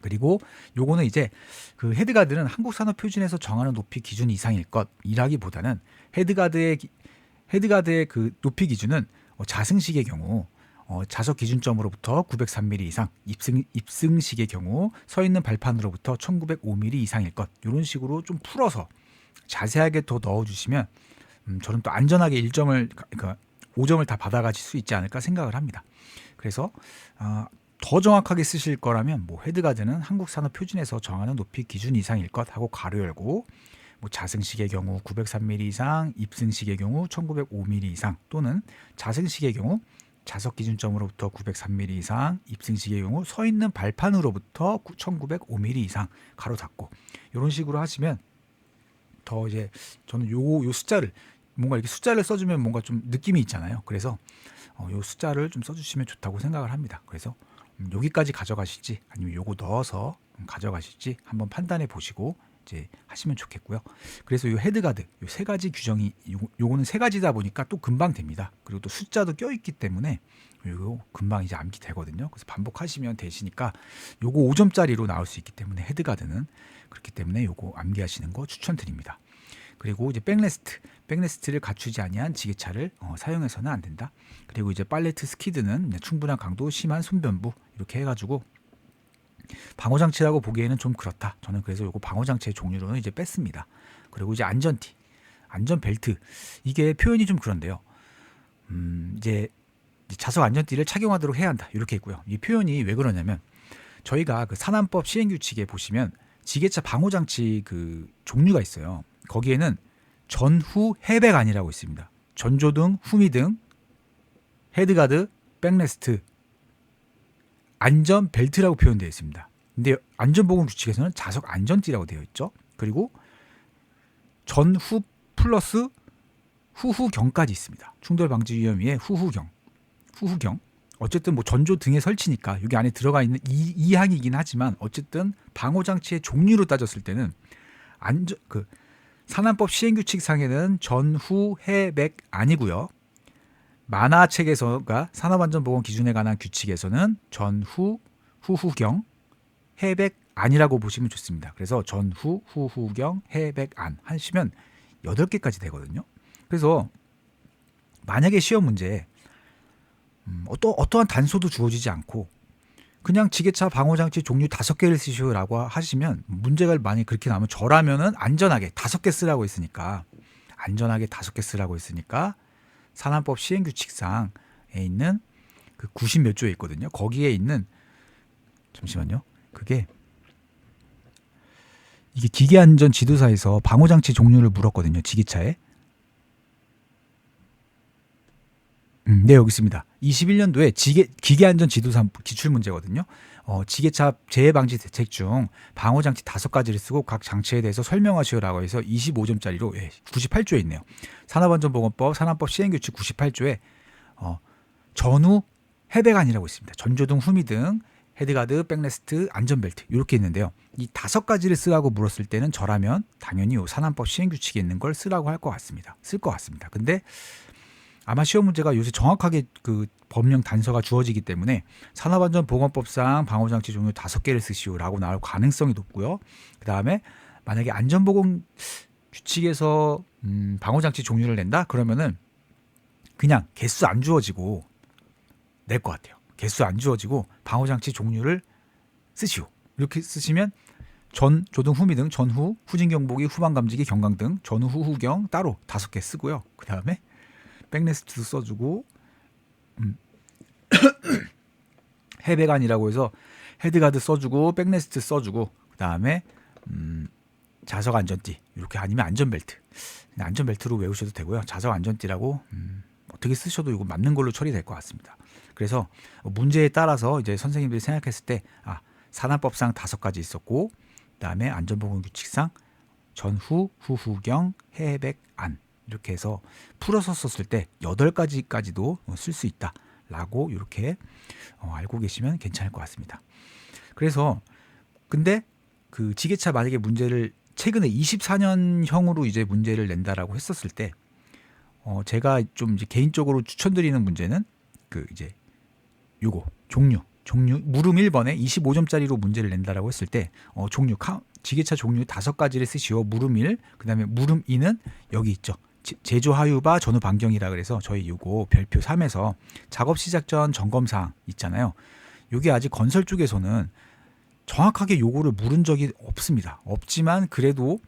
그리고 요거는 이제 그 헤드가드는 한국산업표준에서 정하는 높이 기준 이상일 것이라기보다는 헤드가드의 그 높이 기준은 자승식의 경우 자석 기준점으로부터 903mm 이상, 입승식의 경우 서 있는 발판으로부터 1905mm 이상일 것. 이런 식으로 좀 풀어서 자세하게 더 넣어주시면 저는 또 안전하게 5점을 다 받아가실 수 있지 않을까 생각을 합니다. 그래서 더 정확하게 쓰실 거라면 헤드가드는 한국산업표준에서 정하는 높이 기준 이상일 것 하고 가로 열고 자승식의 경우 903mm 이상, 입승식의 경우 1905mm 이상 또는 자승식의 경우 자석 기준점으로부터 903mm 이상, 입승식의 경우 서 있는 발판으로부터 1905mm 이상 가로 닫고 이런 식으로 하시면 더 이제 저는 요 숫자를 뭔가 이렇게 숫자를 써주면 뭔가 좀 느낌이 있잖아요. 그래서 요 숫자를 좀 써주시면 좋다고 생각을 합니다. 그래서 여기까지 가져가실지 아니면 요거 넣어서 가져가실지 한번 판단해 보시고 이제 하시면 좋겠고요. 그래서 요 헤드가드 요 세 가지 규정이 요거는 세 가지다 보니까 또 금방 됩니다. 그리고 또 숫자도 껴있기 때문에 요거 금방 이제 암기 되거든요. 그래서 반복하시면 되시니까 요거 5점짜리로 나올 수 있기 때문에 헤드가드는 그렇기 때문에 요거 암기하시는 거 추천드립니다. 그리고 이제 백레스트를 갖추지 아니한 지게차를 사용해서는 안 된다. 그리고 이제 팔레트 스키드는 충분한 강도, 심한 손변부 이렇게 해가지고 방호장치라고 보기에는 좀 그렇다. 저는 그래서 요거 방호장치의 종류로는 이제 뺐습니다. 그리고 이제 안전티, 안전벨트 이게 표현이 좀 그런데요. 이제 자석 안전띠를 착용하도록 해야 한다. 이렇게 있고요. 이 표현이 왜 그러냐면 저희가 그 산안법 시행규칙에 보시면 지게차 방호장치 그 종류가 있어요. 거기에는 전후 해백안이라고 있습니다. 전조등, 후미등, 헤드가드, 백레스트, 안전벨트라고 표현되어 있습니다. 근데 안전보건규칙에서는 자석 안전띠라고 되어 있죠. 그리고 전후 플러스 후후경까지 있습니다. 충돌방지 위험위에 후후경. 어쨌든 전조 등의 설치니까 여기 안에 들어가 있는 이 항이긴 하지만 어쨌든 방호장치의 종류로 따졌을 때는 산안법 시행규칙상에는 전후 해백 아니고요. 만화책에서가 산업안전보건 기준에 관한 규칙에서는 전후 후후경 해백 아니라고 보시면 좋습니다. 그래서 전후 후후경 해백 안 하시면 8개까지 되거든요. 그래서 만약에 시험 문제에 어떠한 단서도 주어지지 않고 그냥 지게차 방호장치 종류 5개를 쓰시오라고 하시면 문제가 만약에 그렇게 나오면 저라면은 안전하게 5개 쓰라고 했으니까 산안법 시행규칙상에 있는 그 90 몇 조에 있거든요. 거기에 있는 잠시만요. 이게 기계안전 지도사에서 방호장치 종류를 물었거든요. 지게차에. 네, 여기 있습니다. 21년도에 기계안전 지도사 기출 문제거든요. 지게차 재해방지 대책 중 방호장치 5가지를 쓰고 각 장치에 대해서 설명하시오라고 해서 25점짜리로 98조에 있네요. 산업안전보건법 산안법 시행규칙 98조에 전후 해백안이라고 있습니다. 전조등, 후미등, 헤드가드, 백레스트, 안전벨트 이렇게 있는데요. 이 5가지를 쓰라고 물었을 때는 저라면 당연히 요 산안법 시행규칙에 있는 걸 쓰라고 할 것 같습니다. 쓸 것 같습니다. 근데 아마 시험 문제가 요새 정확하게 그 법령 단서가 주어지기 때문에 산업안전보건법상 방호장치 종류 5개를 쓰시오라고 나올 가능성이 높고요. 그 다음에 만약에 안전보건 규칙에서 방호장치 종류를 낸다? 그러면은 그냥 개수 안 주어지고 낼 것 같아요. 개수 안 주어지고 방호장치 종류를 쓰시오. 이렇게 쓰시면 전, 조등, 후미 등 전후, 후진 경보기, 후방 감지기, 경강 등 전후, 후경 따로 5개 쓰고요. 그 다음에 백레스트도 써주고 해배관이라고 해서 헤드가드 써주고 백레스트 써주고 그 다음에 자석 안전띠 이렇게 아니면 안전벨트 안전벨트로 외우셔도 되고요. 자석 안전띠라고 어떻게 쓰셔도 이거 맞는 걸로 처리될 것 같습니다. 그래서 문제에 따라서 이제 선생님들이 생각했을 때 산안법상 5가지 있었고 그다음에 안전보건규칙상 전후, 후후경, 해백, 안 이렇게 해서 풀어서 썼을 때 8가지까지도 쓸 수 있다라고 이렇게 알고 계시면 괜찮을 것 같습니다. 그래서 근데 그 지게차 만약에 문제를 최근에 24년형으로 이제 문제를 낸다라고 했었을 때 제가 좀 이제 개인적으로 추천드리는 문제는 그 이제 요거 종류 물음 1번에 25점짜리로 문제를 낸다라고 했을 때 종류 지게차 종류 5가지를 쓰시오. 물음 1, 그다음에 물음 2는 여기 있죠. 제조 하유바 전후 반경이라 그래서 저희 요거 별표 3에서 작업 시작 전 점검 사항 있잖아요. 요게 아직 건설 쪽에서는 정확하게 요거를 물은 적이 없습니다. 없지만 그래도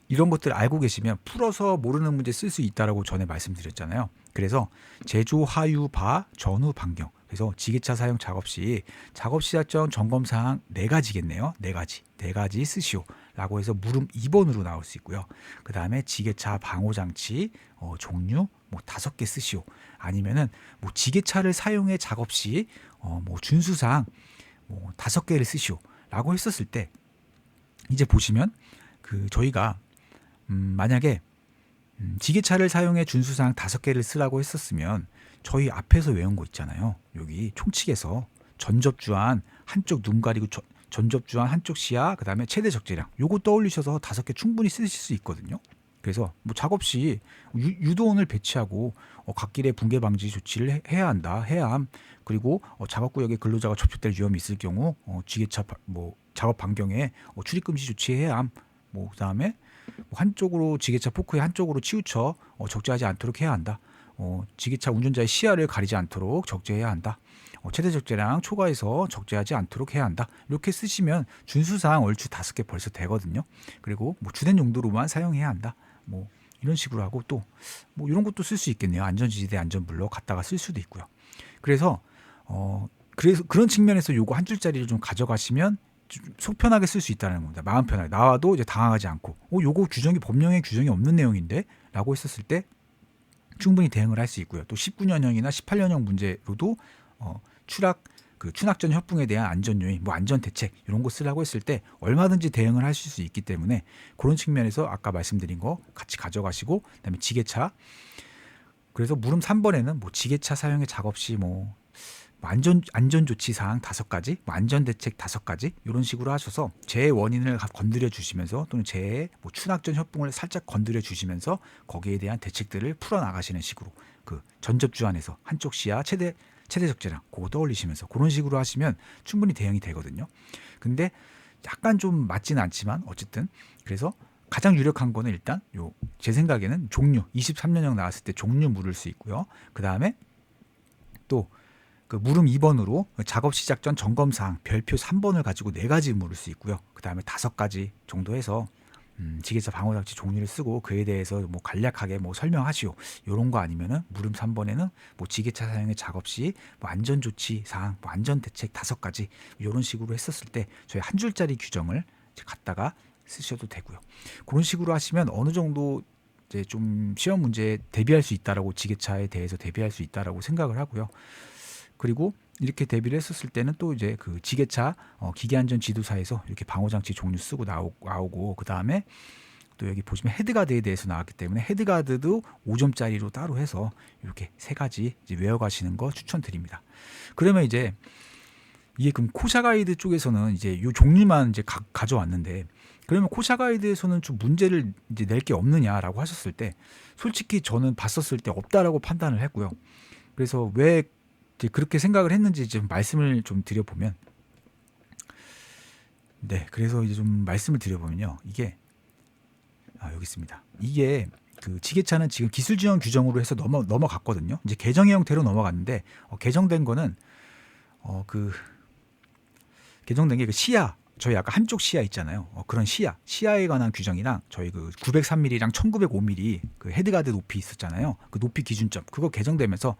이런 것들 알고 계시면 풀어서 모르는 문제 쓸 수 있다라고 전에 말씀드렸잖아요. 그래서 제조 하유 바 전후 반경. 그래서 지게차 사용 작업 시 작업 시작 전 점검 사항 4가지겠네요. 4가지 쓰시오라고 해서 물음 2번으로 나올 수 있고요. 그 다음에 지게차 방호 장치 종류 뭐 5개 쓰시오. 아니면은 뭐 지게차를 사용해 작업 시 뭐 준수 사항 뭐 5개를 쓰시오라고 했었을 때 이제 보시면 그 저희가 만약에 지게차를 사용해 준수사항 5개를 쓰라고 했었으면 저희 앞에서 외운 거 있잖아요. 여기 총칙에서 전접주안 한쪽 눈 가리고 전접주안 한쪽 시야 그다음에 최대 적재량 요거 떠올리셔서 5개 충분히 쓰실 수 있거든요. 그래서 뭐 작업 시 유도원을 배치하고 갓길에 붕괴 방지 조치를 해야 한다. 해야함. 그리고 작업구역에 근로자가 접촉될 위험이 있을 경우 지게차 뭐 작업 반경에 출입 금지 조치해야 함. 뭐 그다음에 한쪽으로 지게차 포크의 한쪽으로 치우쳐 적재하지 않도록 해야 한다. 지게차 운전자의 시야를 가리지 않도록 적재해야 한다. 최대 적재량 초과해서 적재하지 않도록 해야 한다. 이렇게 쓰시면 준수사항 얼추 5개 벌써 되거든요. 그리고 뭐 주된 용도로만 사용해야 한다. 뭐 이런 식으로 하고 또 뭐 이런 것도 쓸 수 있겠네요. 안전지대 안전불로 갖다가 쓸 수도 있고요. 그래서 그런 측면에서 요거 한 줄짜리를 좀 가져가시면 속 편하게 쓸 수 있다는 겁니다. 마음 편하게 나와도 이제 당황하지 않고 요거 규정이 법령에 규정이 없는 내용인데 라고 했었을 때 충분히 대응을 할 수 있고요. 또 19년형이나 18년형 문제로도 추락 전 협붕에 대한 안전 요인, 뭐 안전 대책 이런 거 쓰라고 했을 때 얼마든지 대응을 하실 수 있기 때문에 그런 측면에서 아까 말씀드린 거 같이 가져가시고 그다음에 지게차 그래서 물음 3번에는 뭐 지게차 사용의 작업 시 뭐 안전 조치 사항 5가지, 뭐 안전 대책 5가지 이런 식으로 하셔서 재해 원인을 건드려 주시면서 또는 재해 뭐 추락 전 협붕을 살짝 건드려 주시면서 거기에 대한 대책들을 풀어 나가시는 식으로 그 전접주안에서 한쪽 시야 최대 적재량 그거 떠올리시면서 그런 식으로 하시면 충분히 대응이 되거든요. 근데 약간 좀 맞지는 않지만 어쨌든 그래서 가장 유력한 거는 일단 제 생각에는 종류 23년형 나왔을 때 종류 물을 수 있고요. 그 다음에 또 그 물음 2번으로 작업 시작 전 점검 사항 별표 3번을 가지고 4가지 물을 수 있고요. 그 다음에 5가지 정도 해서 지게차 방호장치 종류를 쓰고 그에 대해서 뭐 간략하게 뭐 설명하시오. 이런 거 아니면은 물음 3번에는 뭐 지게차 사용의 작업 시 뭐 안전 조치 사항, 뭐 안전 대책 5가지 이런 식으로 했었을 때 저희 한 줄짜리 규정을 갖다가 쓰셔도 되고요. 그런 식으로 하시면 어느 정도 이제 좀 시험 문제에 대비할 수 있다라고 지게차에 대해서 대비할 수 있다라고 생각을 하고요. 그리고 이렇게 대비를 했었을 때는 또 이제 그 지게차 기계안전 지도사에서 이렇게 방호장치 종류 쓰고 나오고 그 다음에 또 여기 보시면 헤드가드에 대해서 나왔기 때문에 헤드가드도 5점짜리로 따로 해서 이렇게 3가지 이제 외워가시는 거 추천드립니다. 그러면 이제 이게 그럼 코샤 가이드 쪽에서는 이제 이 종류만 이제 가져왔는데 그러면 코샤 가이드에서는 좀 문제를 이제 낼 게 없느냐라고 하셨을 때 솔직히 저는 봤었을 때 없다라고 판단을 했고요. 그래서 왜 이제 그렇게 생각을 했는지 좀 말씀을 좀 드려보면, 네, 그래서 이제 좀 말씀을 드려보면요, 이게 여기 있습니다. 이게 그 지게차는 지금 기술 지원 규정으로 해서 넘어갔거든요. 이제 개정의 형태로 넘어갔는데 개정된 거는 그 개정된 게 그 시야, 저희 아까 한쪽 시야 있잖아요. 그런 시야에 관한 규정이랑 저희 그 903mm랑 1905mm 그 헤드가드 높이 있었잖아요. 그 높이 기준점 그거 개정되면서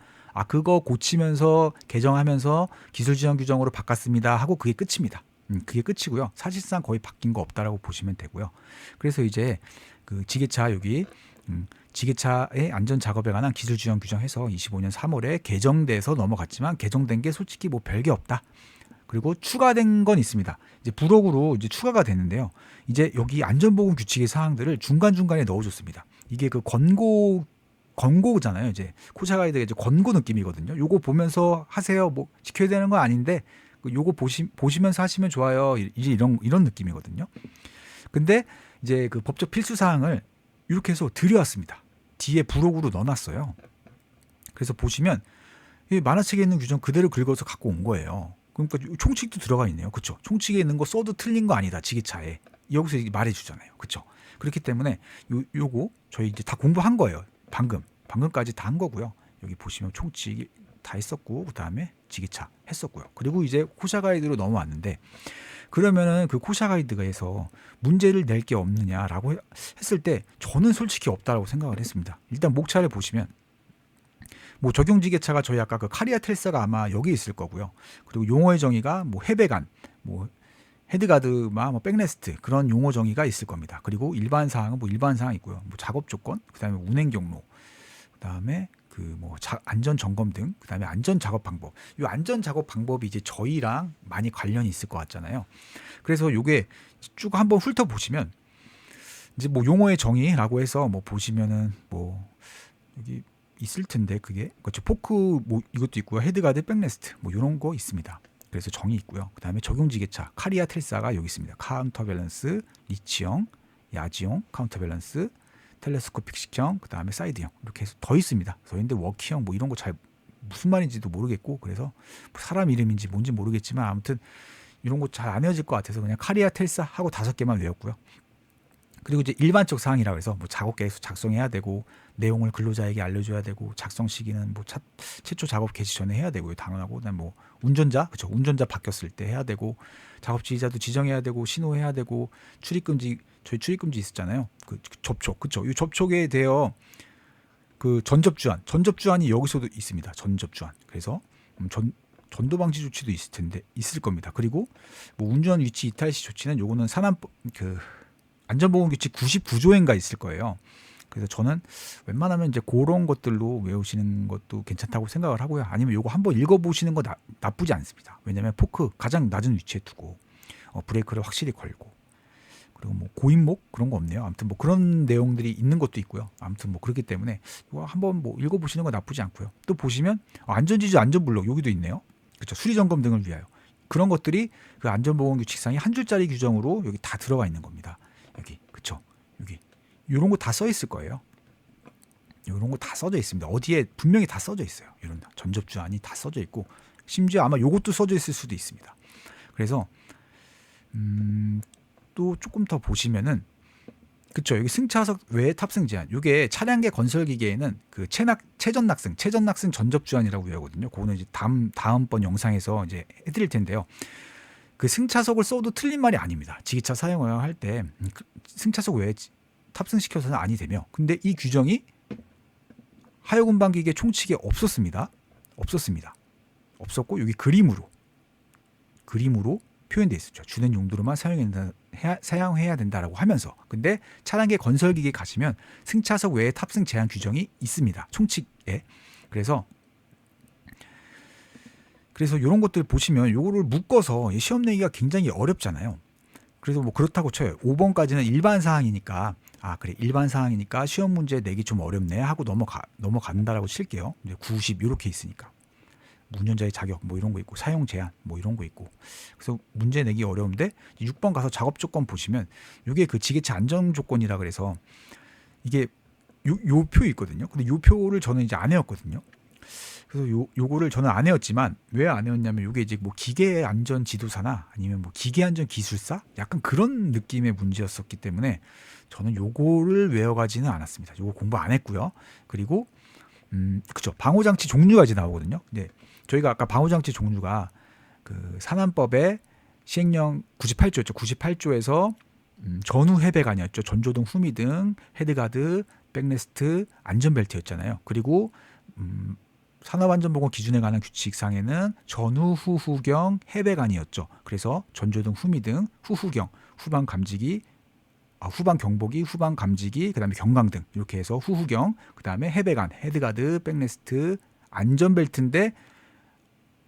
그거 고치면서 개정하면서 기술 지원 규정으로 바꿨습니다 하고 그게 끝입니다. 그게 끝이고요. 사실상 거의 바뀐 거 없다라고 보시면 되고요. 그래서 이제 그 지게차 여기 지게차의 안전 작업에 관한 기술 지원 규정해서 25년 3월에 개정돼서 넘어갔지만 개정된 게 솔직히 뭐 별게 없다. 그리고 추가된 건 있습니다. 이제 부록으로 이제 추가가 됐는데요. 이제 여기 안전보건 규칙의 사항들을 중간중간에 넣어줬습니다. 이게 그 권고잖아요. 이제 코샤 가이드가 이제 권고 느낌이거든요. 요거 보면서 하세요. 뭐 지켜야 되는 건 아닌데 요거 보시면서 하시면 좋아요. 이제 이런 느낌이거든요. 근데 이제 그 법적 필수 사항을 이렇게 해서 들여왔습니다. 뒤에 부록으로 넣어놨어요. 그래서 보시면 이 만화책에 있는 규정 그대로 긁어서 갖고 온 거예요. 그러니까 총칙도 들어가 있네요. 그렇죠? 총칙에 있는 거 써도 틀린 거 아니다. 지게차에. 여기서 말해주잖아요. 그렇죠? 그렇기 때문에 요거 저희 이제 다 공부한 거예요. 방금까지 다 한 거고요. 여기 보시면 총칙이 다 했었고 그다음에 지게차 했었고요. 그리고 이제 코샤 가이드로 넘어왔는데 그러면은 그 코샤 가이드가에서 문제를 낼 게 없느냐라고 했을 때 저는 솔직히 없다라고 생각을 했습니다. 일단 목차를 보시면 뭐 적용 지게차가 저희 아까 그 카리아 텔사가 아마 여기 있을 거고요. 그리고 용어의 정의가 뭐 해배관, 뭐 헤드가드마, 뭐 백레스트 그런 용어 정의가 있을 겁니다. 그리고 일반 사항은 뭐 일반 사항 있고요. 뭐 작업 조건, 그다음에 운행 경로, 그다음에 그 뭐 안전 점검 등, 그다음에 안전 작업 방법. 이 안전 작업 방법이 이제 저희랑 많이 관련이 있을 것 같잖아요. 그래서 요게 쭉 한번 훑어 보시면 이제 뭐 용어의 정의라고 해서 뭐 보시면은 뭐 여기 있을 텐데 그게 그렇죠. 포크 뭐 이것도 있고요. 헤드가드, 백레스트 뭐 이런 거 있습니다. 그래서 정의 있고요. 그다음에 적용 지게차 카리아 텔사가 여기 있습니다. 카운터 밸런스, 리치형, 야지형, 카운터 밸런스, 텔레스코픽식형, 그다음에 사이드형 이렇게 해서 더 있습니다. 더 있는데 워키형 뭐 이런 거 잘 무슨 말인지도 모르겠고 그래서 사람 이름인지 뭔지 모르겠지만 아무튼 이런 거 잘 안 외워질 것 같아서 그냥 카리아 텔사 하고 5개만 외웠고요. 그리고 이제 일반적 사항이라고 해서 뭐 작업 계획서 작성해야 되고 내용을 근로자에게 알려줘야 되고 작성 시기는 뭐 최초 작업 개시 전에 해야 되고요. 당연하고 그다음 뭐 운전자 그렇죠. 운전자 바뀌었을 때 해야 되고 작업 지휘자도 지정해야 되고 신호해야 되고 출입금지 저희 출입금지 있었잖아요. 그 접촉 그렇죠. 이 접촉에 대해 그 전접주안이 여기서도 있습니다. 전접주안. 그래서 전도 방지 조치도 있을 겁니다. 그리고 뭐 운전 위치 이탈 시 조치는 요거는 산안법 그 안전보건규칙 99조인가 있을 거예요. 그래서 저는 웬만하면 이제 그런 것들로 외우시는 것도 괜찮다고 생각을 하고요. 아니면 요거 한번 읽어보시는 거 나쁘지 않습니다. 왜냐하면 포크 가장 낮은 위치에 두고 브레이크를 확실히 걸고 그리고 뭐 고인목 그런 거 없네요. 아무튼 뭐 그런 내용들이 있는 것도 있고요. 아무튼 뭐 그렇기 때문에 이거 한번 뭐 읽어보시는 거 나쁘지 않고요. 또 보시면 안전지주 안전블록 여기도 있네요. 그렇죠. 수리점검 등을 위하여 그런 것들이 그 안전보건규칙상의 한 줄짜리 규정으로 여기 다 들어가 있는 겁니다. 여기 그쵸 여기 이런 거 다 써 있을 거예요. 이런 거 다 써져 있습니다. 어디에 분명히 다 써져 있어요. 이런 전접주안이 다 써져 있고 심지어 아마 요것도 써져 있을 수도 있습니다. 그래서 또 조금 더 보시면은 그쵸 여기 승차석 외 탑승 제한 이게 차량계 건설 기계에는 그 최전 낙승 전접주안이라고 외우거든요. 그거는 이제 다음번 영상에서 이제 해드릴 텐데요. 그 승차석을 써도 틀린 말이 아닙니다. 지게차 사용을 할 때 승차석 외에 탑승시켜서는 아니 되며 근데 이 규정이 하여금방기계 총칙에 없었습니다. 없었고 여기 그림으로 표현되어 있었죠. 주된 용도로만 사용해야 된다라고 하면서 근데 차량계 건설기계 가시면 승차석 외에 탑승 제한 규정이 있습니다. 총칙에. 그래서 이런 것들 보시면 요거를 묶어서 시험 내기가 굉장히 어렵잖아요. 그래서 뭐 그렇다고 쳐요. 5번까지는 일반 사항이니까 그래 일반 사항이니까 시험 문제 내기 좀 어렵네 하고 넘어간다라고 칠게요. 이제 90 이렇게 있으니까 운전자의 자격 뭐 이런 거 있고 사용 제한 뭐 이런 거 있고 그래서 문제 내기 어려운데 6번 가서 작업 조건 보시면 이게 그 지게차 안전 조건이라 그래서 이게 요 표 있거든요. 근데 요 표를 저는 이제 안 외웠거든요. 그래서 요거를 저는 안 외웠지만 왜 안 외웠냐면 요게 이제 뭐 기계 안전 지도사나 아니면 뭐 기계 안전 기술사 약간 그런 느낌의 문제였었기 때문에 저는 요거를 외워가지는 않았습니다. 요거 공부 안 했고요. 그리고 그쵸, 방호장치 종류가 이제 나오거든요. 근데 저희가 아까 방호장치 종류가 그 산안법의 시행령 98조였죠. 98조에서 전후 해배관이었죠. 전조등, 후미등, 헤드가드, 백레스트, 안전벨트였잖아요. 그리고 산업안전보건 기준에 관한 규칙상에는 전후, 후후경, 해배관이었죠. 그래서 전조등, 후미등, 후후경, 후방 감지기, 후방 경보기, 후방 감지기, 그다음에 경광등 이렇게 해서 후후경, 그다음에 해배관, 헤드가드, 백레스트, 안전벨트인데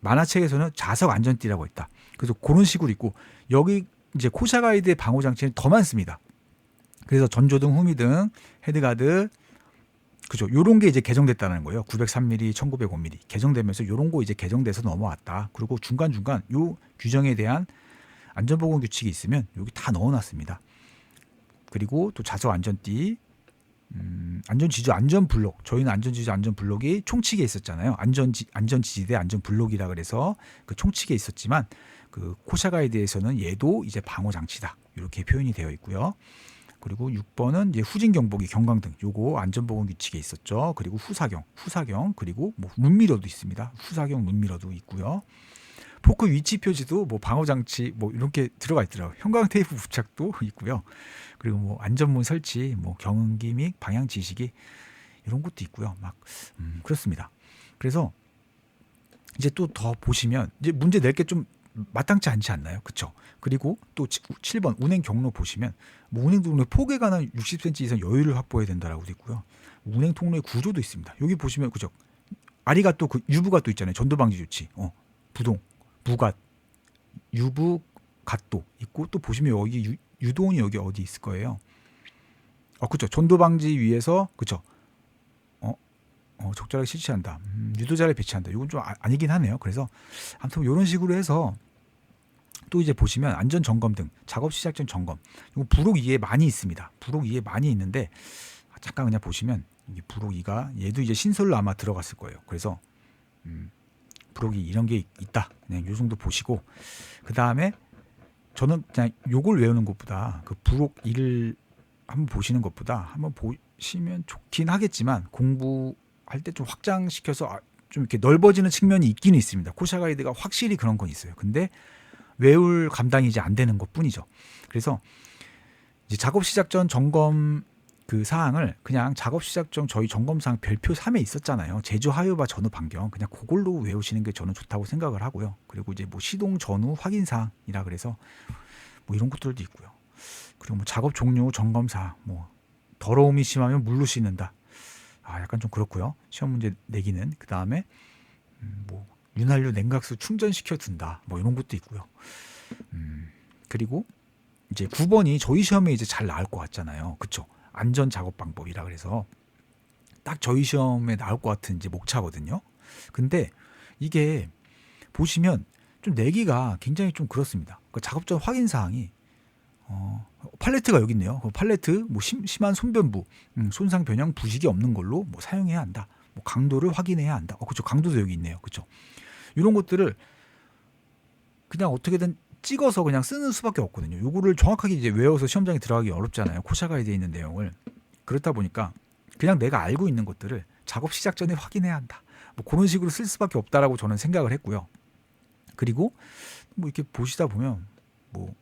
만화책에서는 좌석 안전띠라고 했다. 그래서 그런 식으로 있고 여기 이제 코샤 가이드의 방호 장치는 더 많습니다. 그래서 전조등, 후미등, 헤드가드 그죠. 요런 게 이제 개정됐다는 거예요. 903mm, 1905mm 개정되면서 요런 거 이제 개정돼서 넘어왔다. 그리고 중간중간 요 규정에 대한 안전보건 규칙이 있으면 여기 다 넣어놨습니다. 그리고 또 좌석 안전띠, 안전지주 안전블록. 저희는 안전지주 안전블록이 총칙에 있었잖아요. 안전지지대 안전블록이라 그래서 그 총칙에 있었지만 그 코샤 가이드에서는 얘도 이제 방호 장치다. 이렇게 표현이 되어 있고요. 그리고 6번은 이제 후진 경보기, 경광등 요거 안전보건 규칙에 있었죠. 그리고 후사경 그리고 뭐 룸미러도 있습니다. 후사경 룸미러도 있고요. 포크 위치 표지도 뭐 방호 장치 뭐 이렇게 들어가 있더라고요. 형광 테이프 부착도 있고요. 그리고 뭐 안전문 설치, 뭐 경운기 및 방향 지시기 이런 것도 있고요. 막 그렇습니다. 그래서 이제 또 더 보시면 이제 문제 낼 게 좀 마땅치 않지 않나요? 그렇죠? 그리고 또 7번 운행 경로 보시면 뭐 운행 통로에 폭에 관한 60cm 이상 여유를 확보해야 된다라고 되어 있고요. 운행 통로의 구조도 있습니다. 여기 보시면 그죠? 아리가 또 그 유부가 또 있잖아요. 전도 방지 조치. 부동, 부갓, 유부 갓도 있고 또 보시면 여기 유도원이 여기 어디 있을 거예요. 그렇죠. 전도 방지 위해서 그렇죠. 적절하게 실시한다. 유도자를 배치한다. 이건 좀 아니긴 하네요. 그래서 아무튼 이런 식으로 해서 또 이제 보시면 안전 점검 등 작업 시작 전 점검. 이거 부록 2에 많이 있습니다. 부록 2에 많이 있는데 잠깐 그냥 보시면 이게 부록 2가 얘도 이제 신설로 아마 들어갔을 거예요. 그래서 부록 2 이런 게 있다. 그냥 요 정도 보시고 그 다음에 저는 그냥 요걸 외우는 것보다 그 부록 2를 한번 보시는 것보다 한번 보시면 좋긴 하겠지만 공부할 때 좀 확장시켜서 좀 이렇게 넓어지는 측면이 있긴 있습니다. 코샤 가이드가 확실히 그런 건 있어요. 근데 외울 감당이 이제 안 되는 것 뿐이죠. 그래서 이제 작업 시작 전 점검 그 사항을 그냥 작업 시작 전 저희 점검 사항 별표 3에 있었잖아요. 제조 하유바 전후 반경 그냥 그걸로 외우시는 게 저는 좋다고 생각을 하고요. 그리고 이제 뭐 시동 전후 확인 사항이라 그래서 뭐 이런 것들도 있고요. 그리고 뭐 작업 종료 점검 사항 뭐 더러움이 심하면 물로 씻는다. 약간 좀 그렇고요. 시험 문제 내기는 그 다음에 뭐 윤활유 냉각수 충전시켜 둔다. 뭐 이런 것도 있고요. 그리고 이제 9번이 저희 시험에 이제 잘 나올 것 같잖아요. 그쵸? 안전 작업 방법이라 그래서 딱 저희 시험에 나올 것 같은 이제 목차거든요. 근데 이게 보시면 좀 내기가 굉장히 좀 그렇습니다. 그 작업 전 확인 사항이 팔레트가 여기 있네요. 팔레트 뭐 심한 손변부, 손상 변형 부식이 없는 걸로 뭐 사용해야 한다. 뭐 강도를 확인해야 한다. 그렇죠. 강도도 여기 있네요. 그렇죠. 이런 것들을 그냥 어떻게든 찍어서 그냥 쓰는 수밖에 없거든요. 요거를 정확하게 이제 외워서 시험장에 들어가기 어렵잖아요. 코샤 가이드에 있는 내용을. 그렇다 보니까 그냥 내가 알고 있는 것들을 작업 시작 전에 확인해야 한다. 뭐 그런 식으로 쓸 수밖에 없다라고 저는 생각을 했고요. 그리고 뭐 이렇게 보시다 보면 뭐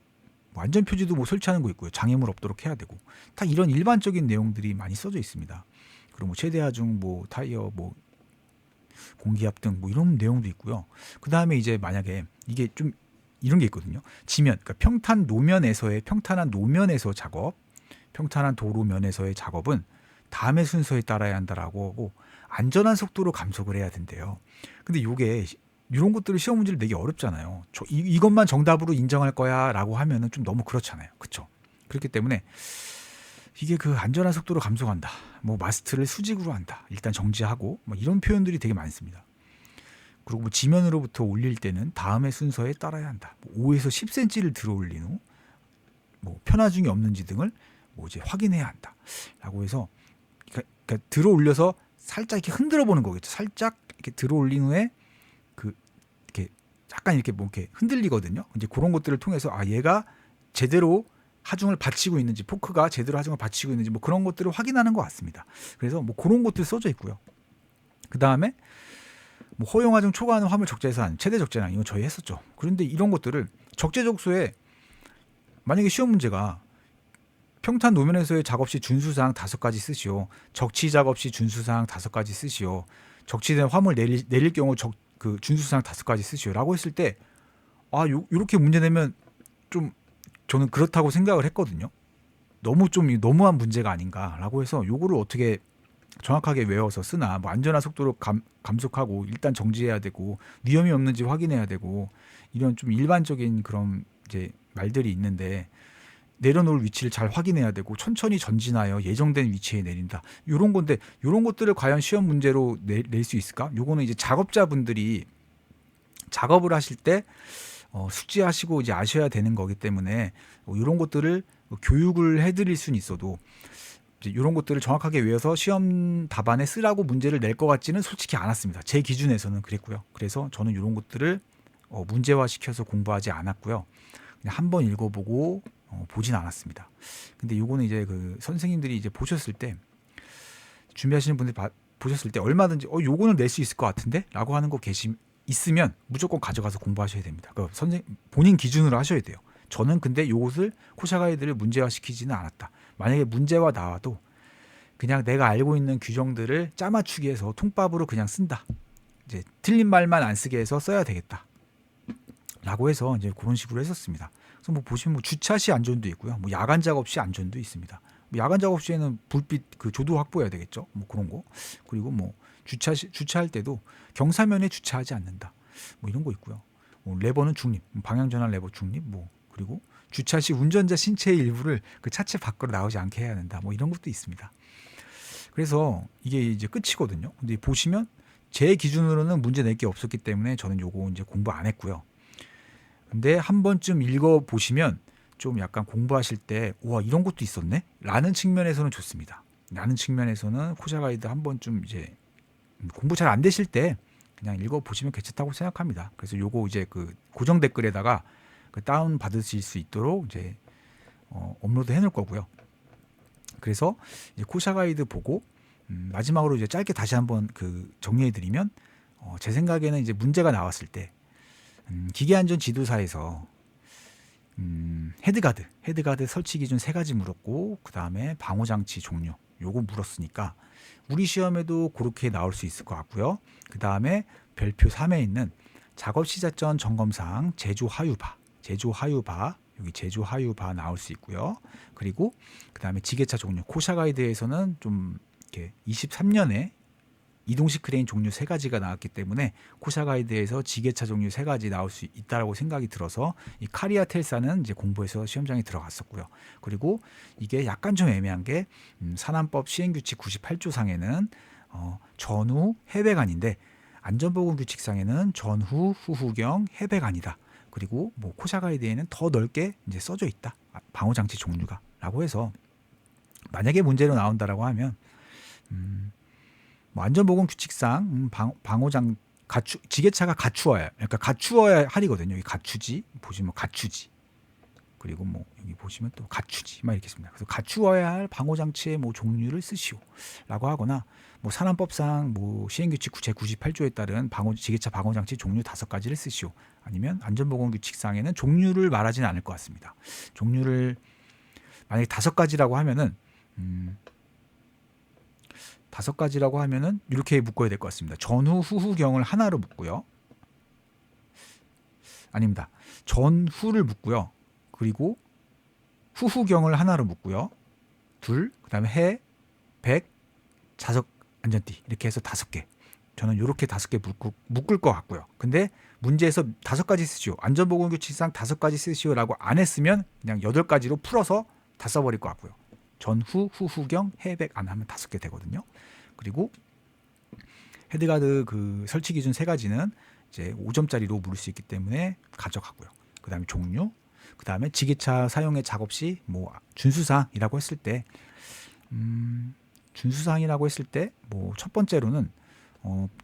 안전 표지도 뭐 설치하는 거 있고요. 장애물 없도록 해야 되고 다 이런 일반적인 내용들이 많이 써져 있습니다. 그리고 뭐 최대 하중 뭐 타이어 뭐 공기압 등 뭐 이런 내용도 있고요. 그 다음에 이제 만약에 이게 좀 이런 게 있거든요. 지면, 그러니까 평탄한 노면에서 작업, 평탄한 도로면에서의 작업은 다음의 순서에 따라야 한다라고 하고 안전한 속도로 감속을 해야 된대요. 근데 이게 이런 것들을 시험 문제를 내기 어렵잖아요. 이것만 정답으로 인정할 거야라고 하면은 좀 너무 그렇잖아요. 그렇죠? 그렇기 때문에 이게 그 안전한 속도로 감속한다. 뭐 마스트를 수직으로 한다. 일단 정지하고 뭐 이런 표현들이 되게 많습니다. 그리고 뭐 지면으로부터 올릴 때는 다음의 순서에 따라야 한다. 5에서 10cm를 들어 올린 후 뭐 편화중이 없는지 등을 뭐 이제 확인해야 한다라고 해서 그러니까 들어 올려서 살짝 이렇게 흔들어 보는 거겠죠. 살짝 이렇게 들어 올린 후에 그 이렇게 약간 이렇게 뭐 이렇게 흔들리거든요. 이제 그런 것들을 통해서 아 얘가 제대로 하중을 받치고 있는지 포크가 제대로 하중을 받치고 있는지 뭐 그런 것들을 확인하는 것 같습니다. 그래서 뭐 그런 것들 써져 있고요. 그 다음에 뭐 허용 하중 초과하는 화물 적재 예산 최대 적재량 이거 저희 했었죠. 그런데 이런 것들을 적재적소에 만약에 시험 문제가 평탄 노면에서의 작업 시 준수사항 5가지 쓰시오. 적치 작업 시 준수사항 5가지 쓰시오. 적치된 화물 내릴 경우 그 준수사항 5가지 쓰시오라고 했을 때 요렇게 문제 내면 좀 저는 그렇다고 생각을 했거든요. 너무한 문제가 아닌가라고 해서 요거를 어떻게 정확하게 외워서 쓰나 뭐 안전한 속도로 감속하고 일단 정지해야 되고 위험이 없는지 확인해야 되고 이런 좀 일반적인 그런 이제 말들이 있는데 내려놓을 위치를 잘 확인해야 되고 천천히 전진하여 예정된 위치에 내린다. 이런 건데 이런 것들을 과연 시험 문제로 낼 수 있을까? 요거는 이제 작업자분들이 작업을 하실 때 숙지하시고 이제 아셔야 되는 거기 때문에 이런 것들을 교육을 해드릴 수는 있어도 이런 것들을 정확하게 외워서 시험 답안에 쓰라고 문제를 낼 것 같지는 솔직히 않았습니다. 제 기준에서는 그랬고요. 그래서 저는 이런 것들을 문제화시켜서 공부하지 않았고요. 그냥 한번 읽어보고 보진 않았습니다. 근데 요거는 이제 그 선생님들이 이제 보셨을 때 준비하시는 분들이 보셨을 때 얼마든지 요거는 낼 수 있을 것 같은데 라고 하는 거 있으면 무조건 가져가서 공부하셔야 됩니다. 그러니까 본인 기준으로 하셔야 돼요. 저는 근데 요것을 코샤 가이드를 문제화시키지는 않았다. 만약에 문제화 나와도 그냥 내가 알고 있는 규정들을 짜맞추기 해서 통밥으로 그냥 쓴다. 이제 틀린 말만 안 쓰게 해서 써야 되겠다. 라고 해서 이제 그런 식으로 했었습니다. 그래서 뭐 보시면 뭐 주차 시 안전도 있고요. 뭐 야간 작업 시 안전도 있습니다. 뭐 야간 작업 시에는 불빛 그 조도 확보해야 되겠죠. 뭐 그런 거. 그리고 뭐 주차할 때도 경사면에 주차하지 않는다. 뭐 이런 거 있고요. 뭐 레버는 중립, 방향 전환 레버 중립. 뭐 그리고 주차 시 운전자 신체의 일부를 그 차체 밖으로 나오지 않게 해야 된다. 뭐 이런 것도 있습니다. 그래서 이게 이제 끝이거든요. 근데 보시면 제 기준으로는 문제 낼 게 없었기 때문에 저는 요거 이제 공부 안 했고요. 근데 한 번쯤 읽어 보시면 좀 약간 공부하실 때 와 이런 것도 있었네? 라는 측면에서는 좋습니다. 라는 측면에서는 코샤 가이드 한 번쯤 이제 공부 잘 안 되실 때 그냥 읽어 보시면 괜찮다고 생각합니다. 그래서 요거 이제 그 고정 댓글에다가 그 다운 받으실 수 있도록 이제 업로드 해 놓을 거고요. 그래서 이제 코샤 가이드 보고 마지막으로 이제 짧게 다시 한번 그 정리해 드리면 제 생각에는 이제 문제가 나왔을 때 기계안전 지도사에서 헤드가드 설치 기준 3가지 물었고 그 다음에 방호장치 종류 요거 물었으니까 우리 시험에도 그렇게 나올 수 있을 것 같고요. 그 다음에 별표 3에 있는 작업 시작 전 점검사항 제조 하유바 여기 제조 하유바 나올 수 있고요. 그리고 그 다음에 지게차 종류 코샤 가이드에서는 좀 이렇게 23년에 이동식 크레인 종류 3가지가 나왔기 때문에 코샤 가이드에서 지게차 종류 3가지 나올 수 있다라고 생각이 들어서 이 카리아 텔사는 이제 공부해서 시험장에 들어갔었고요. 그리고 이게 약간 좀 애매한 게 산안법 시행규칙 98조 상에는 전후 해배간인데 안전보건규칙상에는 전후 후후경 해배간이다. 그리고 뭐 코샤 가이드에는 더 넓게 이제 써져 있다. 방호장치 종류가라고 해서 만약에 문제로 나온다라고 하면 뭐 안전보건규칙상 지게차가 갖추어야 그러니까 갖추어야 할이거든요. 여기 갖추지 보시면 갖추지 그리고 뭐 여기 보시면 또 갖추지 막 이렇게 있습니다. 그래서 갖추어야 할 방호장치의 뭐 종류를 쓰시오라고 하거나 뭐 산안법상 뭐 시행규칙 제 98조에 따른 지게차 방호장치 종류 5가지를 쓰시오. 아니면 안전보건규칙상에는 종류를 말하지는 않을 것 같습니다. 종류를 만약에 5가지라고 하면은 5가지라고 하면은 이렇게 묶어야 될 것 같습니다. 전후 후후경을 하나로 묶고요. 아닙니다. 전후를 묶고요. 그리고 후후경을 하나로 묶고요. 그다음에 해, 백, 자석 안전띠 이렇게 해서 5개. 저는 이렇게 5개 묶을 것 같고요. 근데 문제에서 5가지 쓰시오. 안전보건규칙상 5가지 쓰시오라고 안 했으면 그냥 8가지로 풀어서 다 써버릴 것 같고요. 전후, 후후경, 해백 안 하면 5개 되거든요. 그리고 헤드가드 그 설치 기준 3가지는 이제 5점짜리로 물을 수 있기 때문에 가져가고요. 그다음에 종류, 그다음에 지게차 사용의 작업 시 뭐 준수사항이라고 했을 때 준수사항이라고 했을 때 뭐 첫 번째로는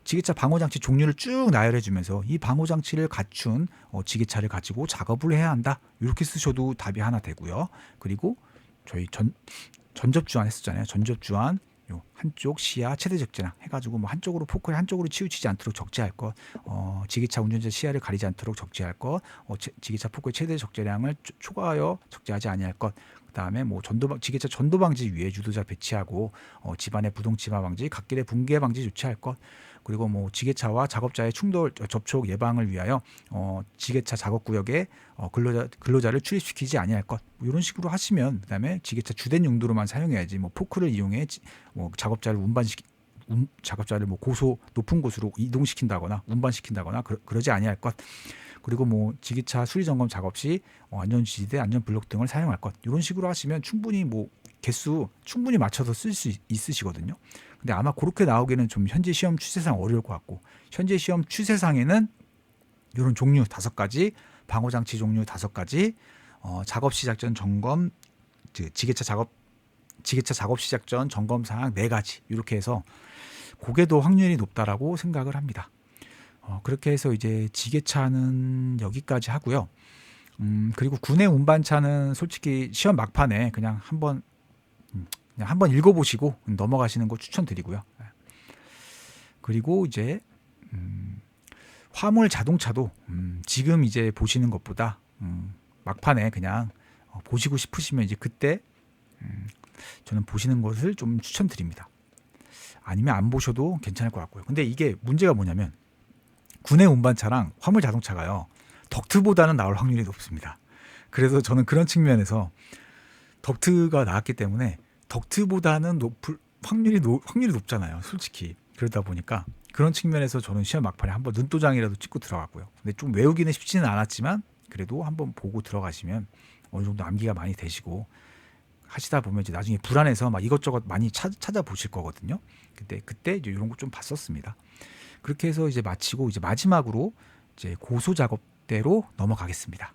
지게차 방호장치 종류를 쭉 나열해 주면서 이 방호장치를 갖춘 지게차를 가지고 작업을 해야 한다. 이렇게 쓰셔도 답이 하나 되고요. 그리고 저희 전접주안 했었잖아요. 전접주안 요 한쪽 시야 최대 적재량 해가지고 뭐 한쪽으로 포커에 한쪽으로 치우치지 않도록 적재할 것, 지게차 운전자 시야를 가리지 않도록 적재할 것, 지게차 포커의 최대 적재량을 초과하여 적재하지 아니할 것. 그다음에 뭐 지게차 전도 방지 위에 유도자 배치하고 집안의 부동 치마 방지, 갓길의 붕괴 방지 조치할 것. 그리고 뭐 지게차와 작업자의 충돌 접촉 예방을 위하여 지게차 작업 구역에 근로자를 출입시키지 아니할 것. 뭐 이런 식으로 하시면 그다음에 지게차 주된 용도로만 사용해야지 뭐 포크를 이용해 뭐 작업자를 작업자를 뭐 높은 곳으로 이동시킨다거나 운반시킨다거나 그러지 아니할 것. 그리고 뭐 지게차 수리 점검 작업 시 안전지지대, 안전블록 등을 사용할 것. 이런 식으로 하시면 충분히 뭐 개수 충분히 맞춰서 쓸 수 있으시거든요. 근데 아마 그렇게 나오기는 좀 현재 시험 추세상 어려울 것 같고, 현재 시험 추세상에는 이런 종류 5가지, 방호장치 종류 5가지, 작업 시작 전 점검, 지게차 작업 시작 전 점검 사항 4가지 이렇게 해서 그게 더 확률이 높다라고 생각을 합니다. 그렇게 해서 이제 지게차는 여기까지 하고요. 그리고 군내 운반차는 솔직히 시험 막판에 그냥 한번 읽어보시고 넘어가시는 거 추천드리고요. 그리고 이제 화물 자동차도 지금 이제 보시는 것보다 막판에 그냥 보시고 싶으시면 이제 그때 저는 보시는 것을 좀 추천드립니다. 아니면 안 보셔도 괜찮을 것 같고요. 근데 이게 문제가 뭐냐면 군내 운반차랑 화물 자동차가요, 덕트보다는 나올 확률이 높습니다. 그래서 저는 그런 측면에서 덕트가 나왔기 때문에 덕트보다는 확률이 높잖아요, 솔직히. 그러다 보니까 그런 측면에서 저는 시험 막판에 한번 눈도장이라도 찍고 들어갔고요. 근데 좀 외우기는 쉽지는 않았지만 그래도 한번 보고 들어가시면 어느 정도 암기가 많이 되시고 하시다 보면 이제 나중에 불안해서 막 이것저것 많이 찾아보실 거거든요. 그때 이제 이런 거 좀 봤었습니다. 그렇게 해서 이제 마치고 이제 마지막으로 이제 고소 작업대로 넘어가겠습니다.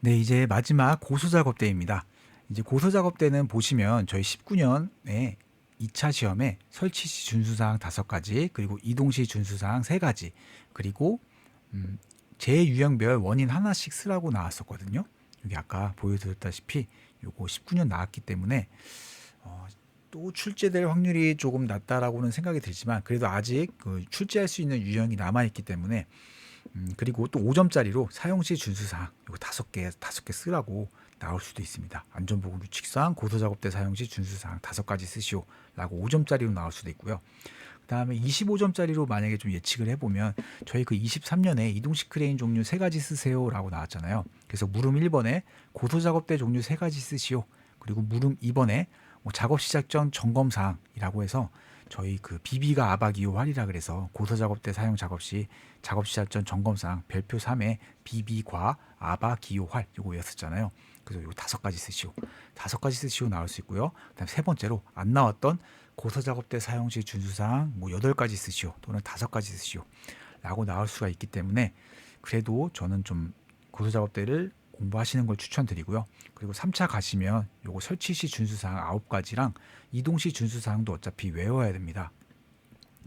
네, 이제 마지막 고소 작업대입니다. 이제 고소 작업대는 보시면 저희 19년에 2차 시험에 설치 시 준수사항 5가지, 그리고 이동 시 준수사항 3가지, 그리고 제 유형별 원인 하나씩 쓰라고 나왔었거든요. 여기 아까 보여드렸다시피 요거 19년 나왔기 때문에 또 출제될 확률이 조금 낮다라고는 생각이 들지만 그래도 아직 그 출제할 수 있는 유형이 남아있기 때문에 그리고 또 5점짜리로 사용 시 준수사항 이거 5개 쓰라고 나올 수도 있습니다. 안전보건 규칙상 고소작업대 사용 시 준수사항 5가지 쓰시오 라고 5점짜리로 나올 수도 있고요. 그 다음에 25점짜리로 만약에 좀 예측을 해보면 저희 그 23년에 이동식 크레인 종류 3가지 쓰세요 라고 나왔잖아요. 그래서 물음 1번에 고소작업대 종류 3가지 쓰시오, 그리고 물음 2번에 뭐 작업 시작 전 점검 사항이라고 해서 저희 그 비비가 아바 기호 활이라 그래서 고소 작업대 사용 작업 시 작업 시작 전 점검 사항 별표 3에 비비과 아바 기호 활 요거였었잖아요. 그래서 요 5가지 쓰시오. 5가지 쓰시오 나올 수 있고요. 그다음 세 번째로 안 나왔던 고소 작업대 사용 시 준수 사항 뭐 8가지 쓰시오 또는 5가지 쓰시오 라고 나올 수가 있기 때문에 그래도 저는 좀 고소 작업대를 공부하시는 걸 추천드리고요. 그리고 3차 가시면 요거 설치 시 준수사항 9가지랑 이동 시 준수사항도 어차피 외워야 됩니다.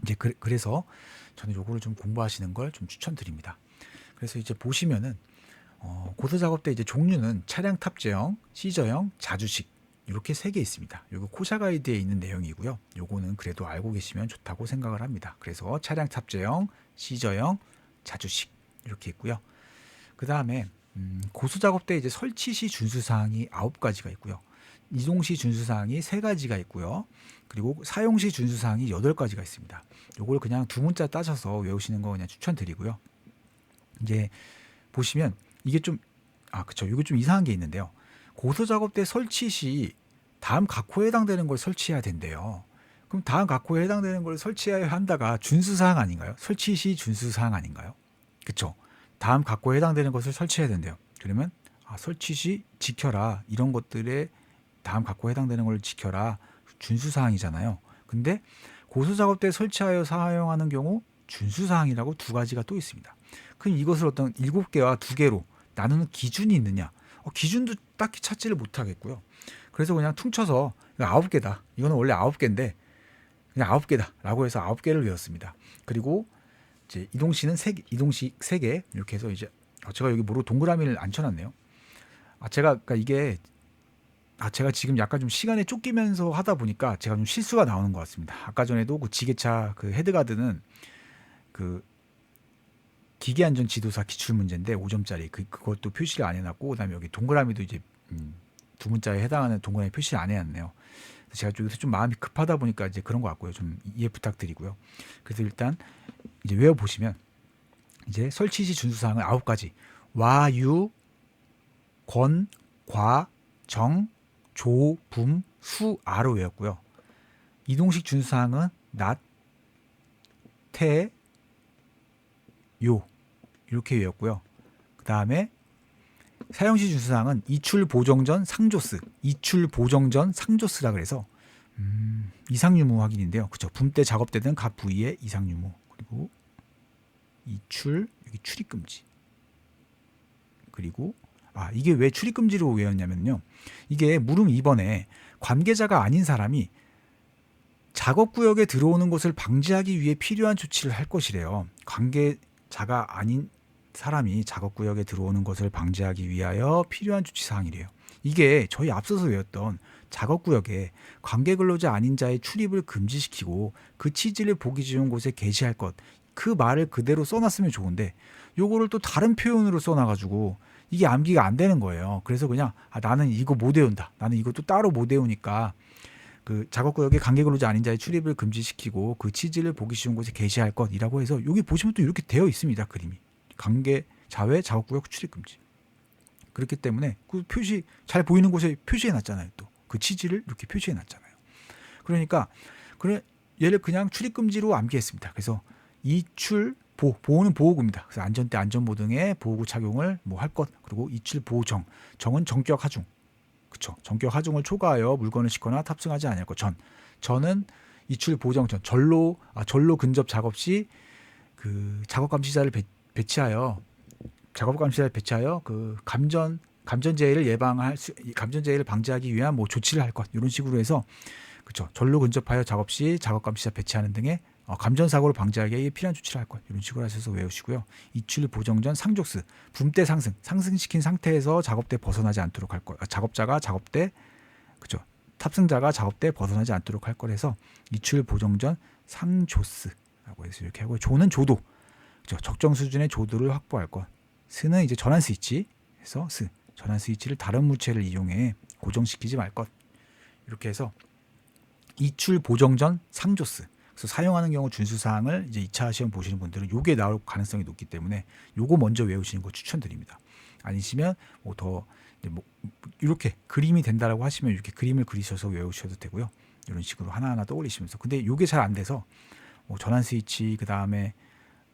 이제 그래서 저는 요거를 좀 공부하시는 걸 좀 추천드립니다. 그래서 이제 보시면은 고소 작업대 이제 종류는 차량 탑재형, 시저형, 자주식 이렇게 3개 있습니다. 요거 코샤 가이드에 있는 내용이고요. 요거는 그래도 알고 계시면 좋다고 생각을 합니다. 그래서 차량 탑재형, 시저형, 자주식 이렇게 있고요. 그 다음에 고소 작업대 이제 설치 시 준수 사항이 9가지가 있고요. 이동 시 준수 사항이 3가지가 있고요. 그리고 사용 시 준수 사항이 8가지가 있습니다. 요걸 그냥 두 문자 따셔서 외우시는 거 그냥 추천드리고요. 이제 보시면 이게 좀 그쵸. 이게 좀 이상한 게 있는데요. 고소 작업대 설치 시 다음 각호에 해당되는 걸 설치해야 된대요. 그럼 다음 각호에 해당되는 걸 설치해야 한다가 준수 사항 아닌가요? 설치 시 준수 사항 아닌가요? 그쵸. 다음 각호에 해당되는 것을 설치해야 된대요. 그러면 설치 시 지켜라 이런 것들에 다음 각호에 해당되는 걸 지켜라 준수사항이잖아요. 근데 고소 작업대에 설치하여 사용하는 경우 준수 사항이라고 두 가지가 또 있습니다. 그럼 이것을 어떤 7개와 2개로 나누는 기준이 있느냐? 기준도 딱히 찾지를 못하겠고요. 그래서 그냥 퉁쳐서 9개다. 이거는 원래 9개인데 그냥 9개다 라고 해서 9개를 외웠습니다. 그리고 이제 이동식은 이동식 3개 이렇게 해서 이제 제가 여기 뭐로 동그라미를 안 쳐놨네요. 그러니까 이게 제가 지금 약간 좀 시간에 쫓기면서 하다 보니까 제가 좀 실수가 나오는 것 같습니다. 아까 전에도 그 지게차 그 헤드가드는 그 기계안전 지도사 기출 문제인데 5점짜리 그것도 표시를 안 해놨고, 그다음에 여기 동그라미도 이제 두 문자에 해당하는 동그라미 표시를 안 해놨네요. 제가 여기서 좀 마음이 급하다 보니까 이제 그런 것 같고요. 좀 이해 부탁드리고요. 그래서 일단 이제 외워 보시면 이제 설치시 준수사항은 9가지. 와, 유, 권, 과, 정, 조, 붐, 수, 아로 외웠고요. 이동식 준수사항은 낫, 태, 요 이렇게 외웠고요. 그 다음에 사용시 준수사항은 이출 보정전 상조스, 이출 보정전 상조스라 그래서 이상유무 확인인데요. 그렇죠. 붐대 작업되는 각 부위의 이상유무, 그리고 이출, 여기 출입금지, 그리고 이게 왜 출입금지로 외웠냐면요. 이게 물음 2번에 관계자가 아닌 사람이 작업구역에 들어오는 것을 방지하기 위해 필요한 조치를 할 것이래요. 관계자가 아닌 사람이 작업구역에 들어오는 것을 방지하기 위하여 필요한 조치사항이래요. 이게 저희 앞서서 외웠던 작업구역에 관계근로자 아닌 자의 출입을 금지시키고 그 취지를 보기 좋은 곳에 게시할 것, 그 말을 그대로 써놨으면 좋은데 요거를 또 다른 표현으로 써놔가지고 이게 암기가 안 되는 거예요. 그래서 그냥 나는 이거 못 외운다. 나는 이것도 따로 못 외우니까 그 작업구역에 관계근로자 아닌 자의 출입을 금지시키고 그 취지를 보기 쉬운 곳에 게시할 것이라고 해서 여기 보시면 또 이렇게 되어 있습니다. 그림이. 관계자외 작업구역 출입금지. 그렇기 때문에 그 표시 잘 보이는 곳에 표시해 놨잖아요. 또 그 취지를 이렇게 표시해 놨잖아요. 그러니까 얘를 그냥 출입금지로 암기했습니다. 그래서 이출 보호는 보호구입니다. 그래서 안전대 안전모 등의 보호구 착용을 할 것, 그리고 이출 보정, 정은 전격 하중, 그렇죠. 전격 하중을 초과하여 물건을 싣거나 탑승하지 아니할 것. 전은 이출 보정 전, 전로 근접 작업 시 그 작업 감시자를 배치하여 그 감전재해를 감전재해를 방지하기 위한 조치를 할 것, 이런 식으로 해서 그렇죠. 전로 근접하여 작업 시 작업 감시자 배치하는 등의 감전 사고를 방지하기 위해 필요한 조치를 할 것, 이런 식으로 하셔서 외우시고요. 이출 보정 전 상족스, 붐대 상승시킨 상태에서 작업대 벗어나지 않도록 할 것. 탑승자가 작업대 벗어나지 않도록 할 거라서 이출 보정 전 상조스라고 해서 이렇게 하고, 조는 조도, 그렇죠. 적정 수준의 조도를 확보할 것. 스는 이제 전환 스위치에서 전환 스위치를 다른 물체를 이용해 고정시키지 말 것. 이렇게 해서 이출 보정 전 상조스. 그래서 사용하는 경우 준수 사항을 이제 2차 시험 보시는 분들은 요게 나올 가능성이 높기 때문에 요거 먼저 외우시는 거 추천드립니다. 아니시면 더 이렇게 그림이 된다라고 하시면 이렇게 그림을 그리셔서 외우셔도 되고요. 이런 식으로 하나하나 떠올리시면서, 근데 요게 잘 안 돼서 전환 스위치, 그 다음에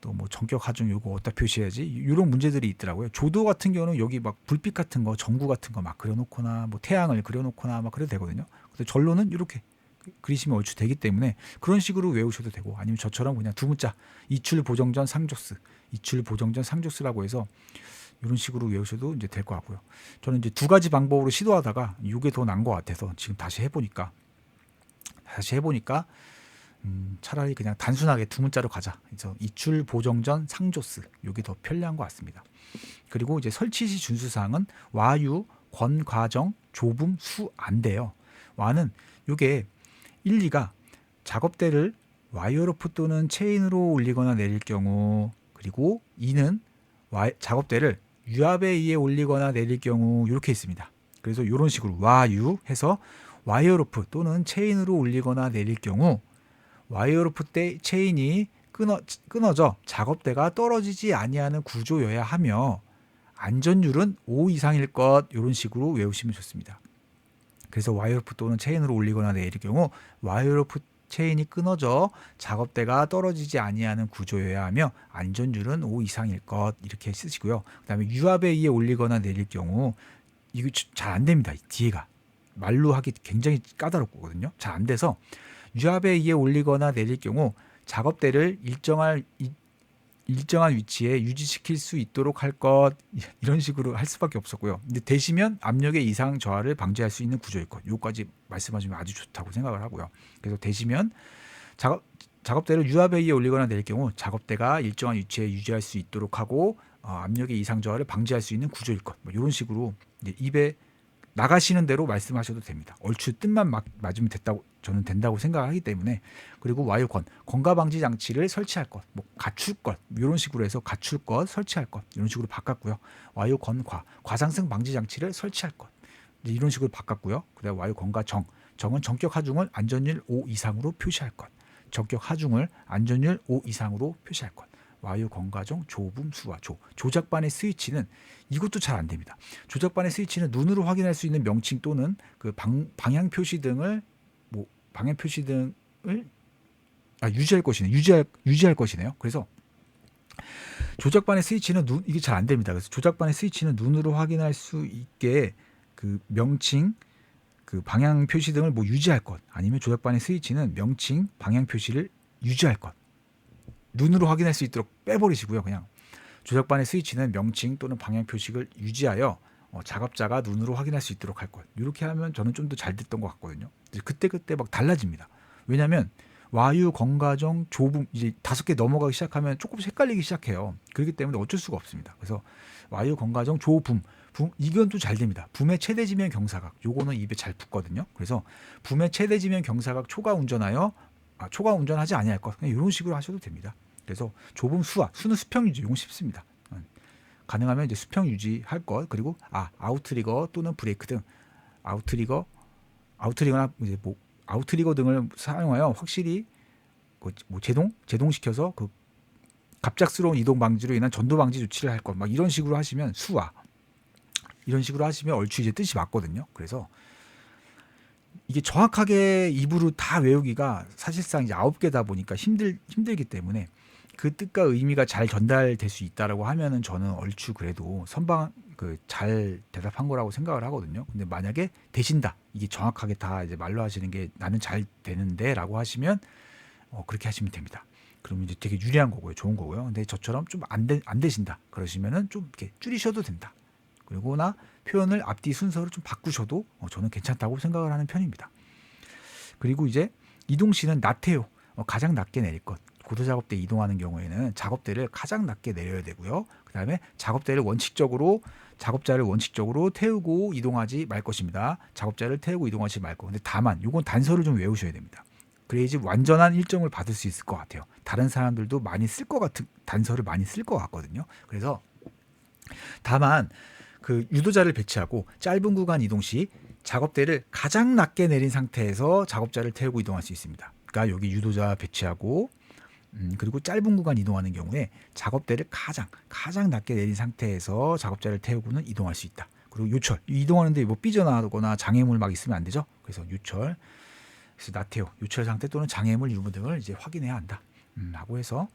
또 전격 하중 요거 어디다 표시해야지, 이런 문제들이 있더라고요. 조도 같은 경우는 여기 불빛 같은 거, 전구 같은 거 막 그려놓거나 태양을 그려놓거나 막 그래도 되거든요. 그래서 전로는 이렇게 그리시면 얼추 되기 때문에 그런 식으로 외우셔도 되고, 아니면 저처럼 그냥 두 문자 이출 보정 전 상조스, 이출 보정 전 상조스라고 해서 이런 식으로 외우셔도 이제 될 것 같고요. 저는 이제 두 가지 방법으로 시도하다가 이게 더 나은 것 같아서 지금 다시 해보니까 차라리 그냥 단순하게 두 문자로 가자. 그래서 이출 보정 전 상조스, 이게 더 편리한 것 같습니다. 그리고 이제 설치시 준수사항은 와유, 권, 과정, 조붐, 수, 안돼요. 와는 이게 1, 2가 작업대를 와이어로프 또는 체인으로 올리거나 내릴 경우, 그리고 2는 작업대를 유압에 의해 올리거나 내릴 경우, 이렇게 있습니다. 그래서 이런 식으로 와유 해서 와이어로프 또는 체인으로 올리거나 내릴 경우 와이어로프 때 체인이 끊어져 작업대가 떨어지지 아니하는 구조여야 하며 안전율은 5 이상일 것, 이런 식으로 외우시면 좋습니다. 그래서 와이어로프 또는 체인으로 올리거나 내릴 경우 와이어로프 체인이 끊어져 작업대가 떨어지지 아니하는 구조여야 하며 안전율은 5 이상일 것, 이렇게 쓰시고요. 그 다음에 유압에 의해 올리거나 내릴 경우, 이거 잘 안 됩니다. 뒤에가 말로 하기 굉장히 까다롭거든요. 잘 안 돼서 유압에 의해 올리거나 내릴 경우 작업대를 일정한 위치에 유지시킬 수 있도록 할 것, 이런 식으로 할 수밖에 없었고요. 근데 대시면 압력의 이상 저하를 방지할 수 있는 구조일 것. 요까지 말씀하시면 아주 좋다고 생각을 하고요. 그래서 대시면 작업대를 유압에 의해 올리거나 내릴 경우 작업대가 일정한 위치에 유지할 수 있도록 하고 압력의 이상 저하를 방지할 수 있는 구조일 것. 뭐 이런 식으로 이제 입에 나가시는 대로 말씀하셔도 됩니다. 얼추 뜻만 맞으면 저는 된다고 생각하기 때문에. 그리고 와유건, 건가 방지 장치를 설치할 것, 뭐 갖출 것, 이런 식으로 해서 갖출 것, 설치할 것, 이런 식으로 바꿨고요. 와유건과, 과상승 방지 장치를 설치할 것, 이런 식으로 바꿨고요. 그다음 와유건과 정은 전격 하중을 안전율 5 이상으로 표시할 것, 전격 하중을 안전율 5 이상으로 표시할 것. 와유 건가정 조분 수와 조작반의 스위치는 이것도 잘 안 됩니다. 조작반의 스위치는 눈으로 확인할 수 있는 명칭 또는 그 방향 표시 등을 유지할 것이네. 유지할 것이네요. 그래서 조작반의 스위치는 이게 잘 안 됩니다. 그래서 조작반의 스위치는 눈으로 확인할 수 있게 그 명칭, 그 방향 표시 등을 유지할 것, 아니면 조작반의 스위치는 명칭, 방향 표시를 유지할 것. 눈으로 확인할 수 있도록 빼버리시고요. 그냥 조작반의 스위치는 명칭 또는 방향 표식을 유지하여 작업자가 눈으로 확인할 수 있도록 할 것. 이렇게 하면 저는 좀 더 잘 됐던 것 같거든요. 그때 막 달라집니다. 왜냐하면 와유, 건가정, 조분 이제 5개 넘어가기 시작하면 조금씩 헷갈리기 시작해요. 그렇기 때문에 어쩔 수가 없습니다. 그래서 와유, 건가정, 조분 이건 또 잘 됩니다. 붐의 최대 지면 경사각 요거는 입에 잘 붙거든요. 그래서 붐의 최대 지면 경사각 초과 운전하지 아니할 것, 그냥 이런 식으로 하셔도 됩니다. 그래서 좁은 수는 수평 유지, 이건 쉽습니다. 가능하면 이제 수평 유지할 것, 그리고 아웃트리거 또는 브레이크 등 아웃트리거나 이제 아웃트리거 등을 사용하여 확실히 제동시켜서 그 갑작스러운 이동 방지로 인한 전도 방지 조치를 할 것, 막 이런 식으로 하시면 이런 식으로 하시면 얼추 이제 뜻이 맞거든요. 그래서 이게 정확하게 입으로 다 외우기가 사실상 이제 9개다 보니까 힘들기 때문에 그 뜻과 의미가 잘 전달될 수 있다라고 하면은 저는 얼추 그래도 잘 대답한 거라고 생각을 하거든요. 근데 만약에 되신다, 이게 정확하게 다 이제 말로 하시는 게 나는 잘 되는데라고 하시면 그렇게 하시면 됩니다. 그러면 이제 되게 유리한 거고요, 좋은 거고요. 근데 저처럼 좀 안 되신다 그러시면은 좀 이렇게 줄이셔도 된다. 그리고나 표현을 앞뒤 순서를 좀 바꾸셔도 저는 괜찮다고 생각을 하는 편입니다. 그리고 이제 이동시는 낮해요. 가장 낮게 내릴 것. 고도작업대 이동하는 경우에는 작업대를 가장 낮게 내려야 되고요. 그 다음에 작업자를 원칙적으로 태우고 이동하지 말 것입니다. 작업자를 태우고 이동하지 말 것. 근데 다만 이건 단서를 좀 외우셔야 됩니다. 그래야지 완전한 일정을 받을 수 있을 것 같아요. 다른 사람들도 많이 쓸 것 같은 단서를 많이 쓸 것 같거든요. 그래서 다만 그 유도자를 배치하고 짧은 구간 이동 시 작업대를 가장 낮게 내린 상태에서 작업자를 태우고 이동할 수 있습니다. 그러니까 여기 유도자 배치하고 그리고 짧은 구간 이동하는 경우에 작업대를 가장 낮게 내린 상태에서 작업자를 태우고는 이동할 수 있다. 그리고 요철, 이동하는데 삐져나거나 장애물 막 있으면 안 되죠. 그래서 요철, 그래서 나태우, 요철 상태 또는 장애물 유무 등을 이제 확인해야 한다. 하고 해서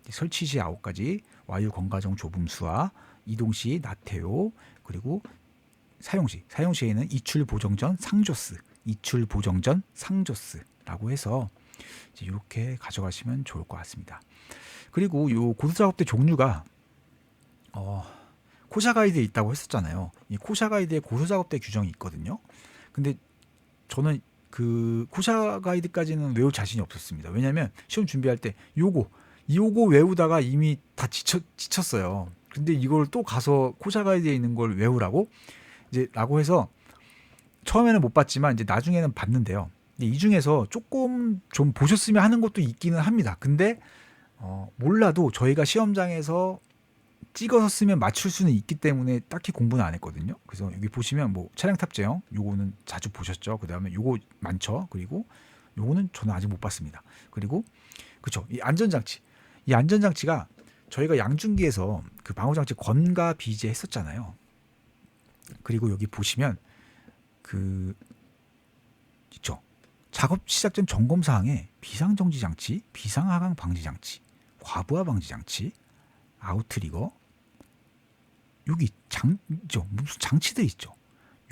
설치 시 9가지 와유 건가정 조분수와 이동 시 나태우, 그리고 사용 시에는 이출 보정 전 상조스라고 해서 이렇게 가져가시면 좋을 것 같습니다. 그리고 요 고도작업대 종류가 코샤 가이드에 있다고 했었잖아요. 이 코샤 가이드에 고도작업대 규정이 있거든요. 근데 저는 그 코샤 가이드까지는 외울 자신이 없었습니다. 왜냐하면 시험 준비할 때 요거 외우다가 이미 다 지쳤어요. 근데 이걸 또 가서 코샤 가이드에 있는 걸 외우라고 라고 해서 처음에는 못 봤지만 이제 나중에는 봤는데요. 이 중에서 조금 좀 보셨으면 하는 것도 있기는 합니다. 근데 몰라도 저희가 시험장에서 찍어서 쓰면 맞출 수는 있기 때문에 딱히 공부는 안 했거든요. 그래서 여기 보시면 차량 탑재형 요거는 자주 보셨죠. 그 다음에 요거 많죠. 그리고 요거는 저는 아직 못 봤습니다. 그리고 그쵸, 이 안전장치가 저희가 양중기에서 그 방호장치 건과 비제 했었잖아요. 그리고 여기 보시면 있죠. 작업 시작 전 점검 사항에 비상정지 장치, 비상하강 방지 장치, 과부하 방지 장치, 아웃트리거 여기 있죠. 무슨 장치들 있죠.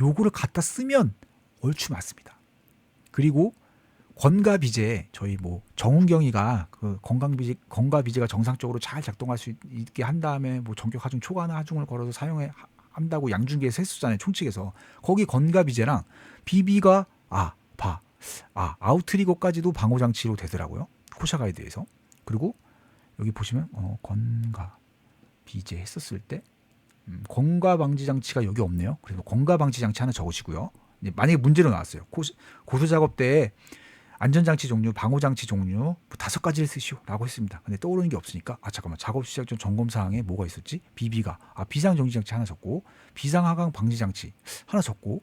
요거를 갖다 쓰면 얼추 맞습니다. 그리고 건가 비제 저희 뭐 정은경이가 그 건가 비제가 정상적으로 잘 작동할 수 있게 한 다음에 뭐 전격 하중 초과나 하중을 걸어서 사용해 한다고 양중계에서 했었잖아요. 총칙에서. 거기 건가 비제랑 비비가 아웃트리거까지도 방호 장치로 되더라고요. 코샤 가이드에서. 그리고 여기 보시면 건가 비제 했었을 때 건가 방지 장치가 여기 없네요. 그래서 건가 방지 장치 하나 적으시고요. 이제 만약에 문제로 나왔어요. 고소 작업 때에 안전장치 종류, 방호장치 종류 뭐 5가지를 쓰시오라고 했습니다. 근데 떠오르는 게 없으니까 잠깐만, 작업 시작 전 점검 사항에 뭐가 있었지? 비비가 비상 정지 장치 하나 적고, 비상 하강 방지 장치 하나 적고,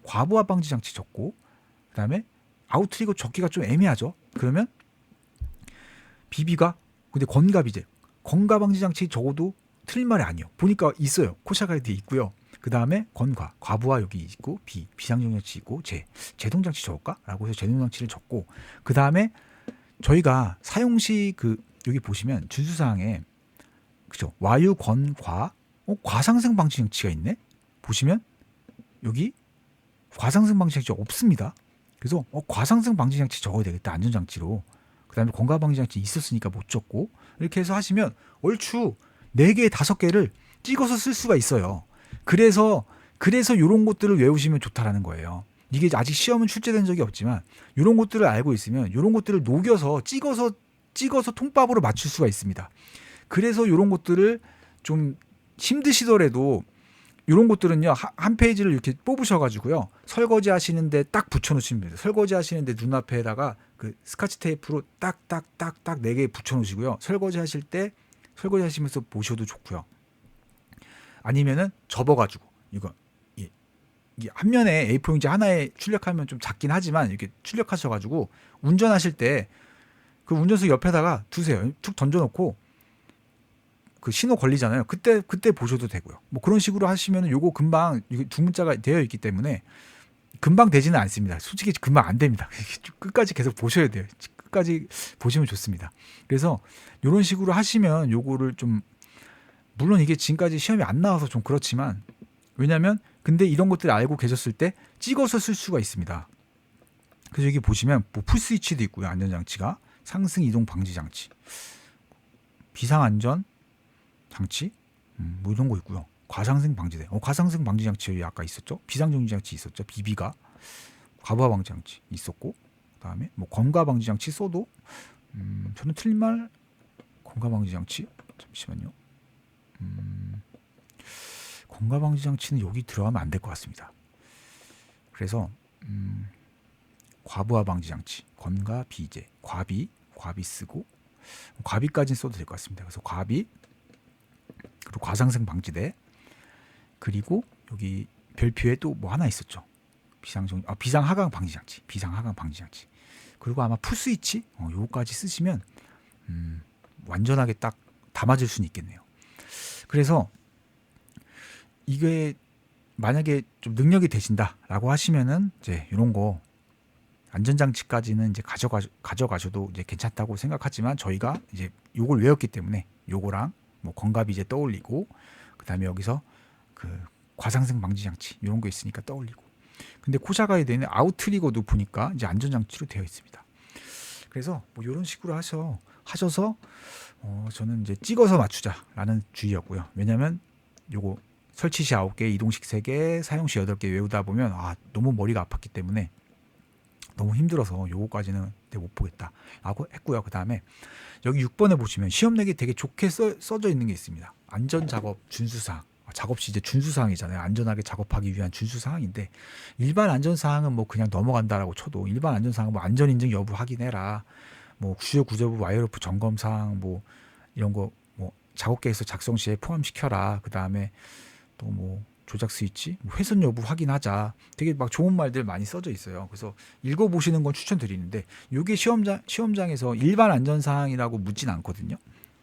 과부하 방지 장치 적고, 그다음에 아웃트리거 적기가 좀 애매하죠. 그러면 비비가, 근데 건가 비제, 건가 방지 장치 적어도 틀린 말이 아니에요. 보니까 있어요. 코샤 가이드에 있고요. 그 다음에 건과, 과부하 여기 있고, 비상정장치 있고, 제동장치 적을까라고 해서 제동장치를 적고, 그 다음에 저희가 사용시 여기 보시면 준수사항에 그죠, 와유 건과 과상승 방지 장치가 있네. 보시면 여기 과상승 방지 장치 없습니다. 그래서 과상승 방지 장치 적어야 되겠다, 안전장치로. 그 다음에 건가 방지 장치 있었으니까 못 적고, 이렇게 해서 하시면 얼추 4개, 5개를 찍어서 쓸 수가 있어요. 그래서 이런 것들을 외우시면 좋다라는 거예요. 이게 아직 시험은 출제된 적이 없지만 이런 것들을 알고 있으면 이런 것들을 녹여서 찍어서 통밥으로 맞출 수가 있습니다. 그래서 이런 것들을 좀 힘드시더라도 이런 것들은요, 한 페이지를 이렇게 뽑으셔가지고요, 설거지 하시는데 딱 붙여놓으시면 됩니다. 설거지 하시는데 눈앞에다가 그 스카치 테이프로 딱딱딱딱 4개 붙여놓으시고요. 설거지 하실 때 설거지 하시면서 보셔도 좋고요. 아니면은 접어가지고 이게 한 면에 A4용지 하나에 출력하면 좀 작긴 하지만 이렇게 출력하셔가지고 운전하실 때 그 운전석 옆에다가 두세요. 툭 던져놓고 그 신호 걸리잖아요. 그때 보셔도 되고요. 뭐 그런 식으로 하시면은 요거 금방, 이게 두 문자가 되어 있기 때문에 금방 되지는 않습니다. 솔직히 금방 안 됩니다. 끝까지 계속 보셔야 돼요. 끝까지 보시면 좋습니다. 그래서 이런 식으로 하시면 요거를 좀, 물론 이게 지금까지 시험이 안 나와서 좀 그렇지만, 왜냐면 근데 이런 것들을 알고 계셨을 때 찍어서 쓸 수가 있습니다. 그래서 여기 보시면 뭐 풀스위치도 있고요. 안전장치가 상승 이동 방지 장치, 비상 안전 장치, 뭐 이런 거 있고요. 과상승 방지대, 과상승 방지 장치 여기 아까 있었죠. 비상 정지 장치 있었죠. 비비가, 과부하 방지 장치 있었고, 그다음에 뭐 건가 방지 장치 써도 저는 틀린 말, 건가 방지 장치, 잠시만요. 건가 방지 장치는 여기 들어가면 안 될 것 같습니다. 그래서 과부하 방지 장치, 건가 비제, 과비 쓰고, 과비까지는 써도 될 것 같습니다. 그래서 과비, 그리고 과상승 방지대, 그리고 여기 별표에 또 뭐 하나 있었죠. 비상 하강 방지 장치, 비상 하강 방지 장치. 그리고 아마 풀스위치, 요거까지 쓰시면 완전하게 딱 다 맞을 수는 있겠네요. 그래서 이게 만약에 좀 능력이 되신다라고 하시면은 이제 이런 거 안전장치까지는 이제 가져가셔도 이제 괜찮다고 생각하지만, 저희가 이제 요걸 외웠기 때문에 요거랑 뭐 건가비제 떠올리고, 그다음에 여기서 그 과상승 방지 장치 이런 거 있으니까 떠올리고, 근데 코샤 가이드에는 아웃트리거도 보니까 이제 안전장치로 되어 있습니다. 그래서 뭐 이런 식으로 하셔서 저는 이제 찍어서 맞추자라는 주의였고요. 왜냐면 요거 설치 시 9개, 이동식 3개, 사용 시 8개 외우다 보면 너무 머리가 아팠기 때문에 너무 힘들어서 요거까지는 못 보겠다라고 했고요. 그 다음에 여기 6번에 보시면 시험 내기 되게 좋게 써져 있는 게 있습니다. 안전작업 준수사항. 작업 시 이제 준수사항이잖아요. 안전하게 작업하기 위한 준수사항인데, 일반 안전사항은 뭐 그냥 넘어간다라고 쳐도, 일반 안전사항은 뭐 안전인증 여부 확인해라, 뭐 주요 구조부 와이어로프 점검사항, 뭐 이런 거 뭐 작업계에서 작성 시에 포함시켜라. 그 다음에 또 뭐 조작 스위치, 훼손 여부 확인하자. 되게 막 좋은 말들 많이 써져 있어요. 그래서 읽어보시는 건 추천드리는데, 이게 시험장에서 일반 안전사항이라고 묻진 않거든요.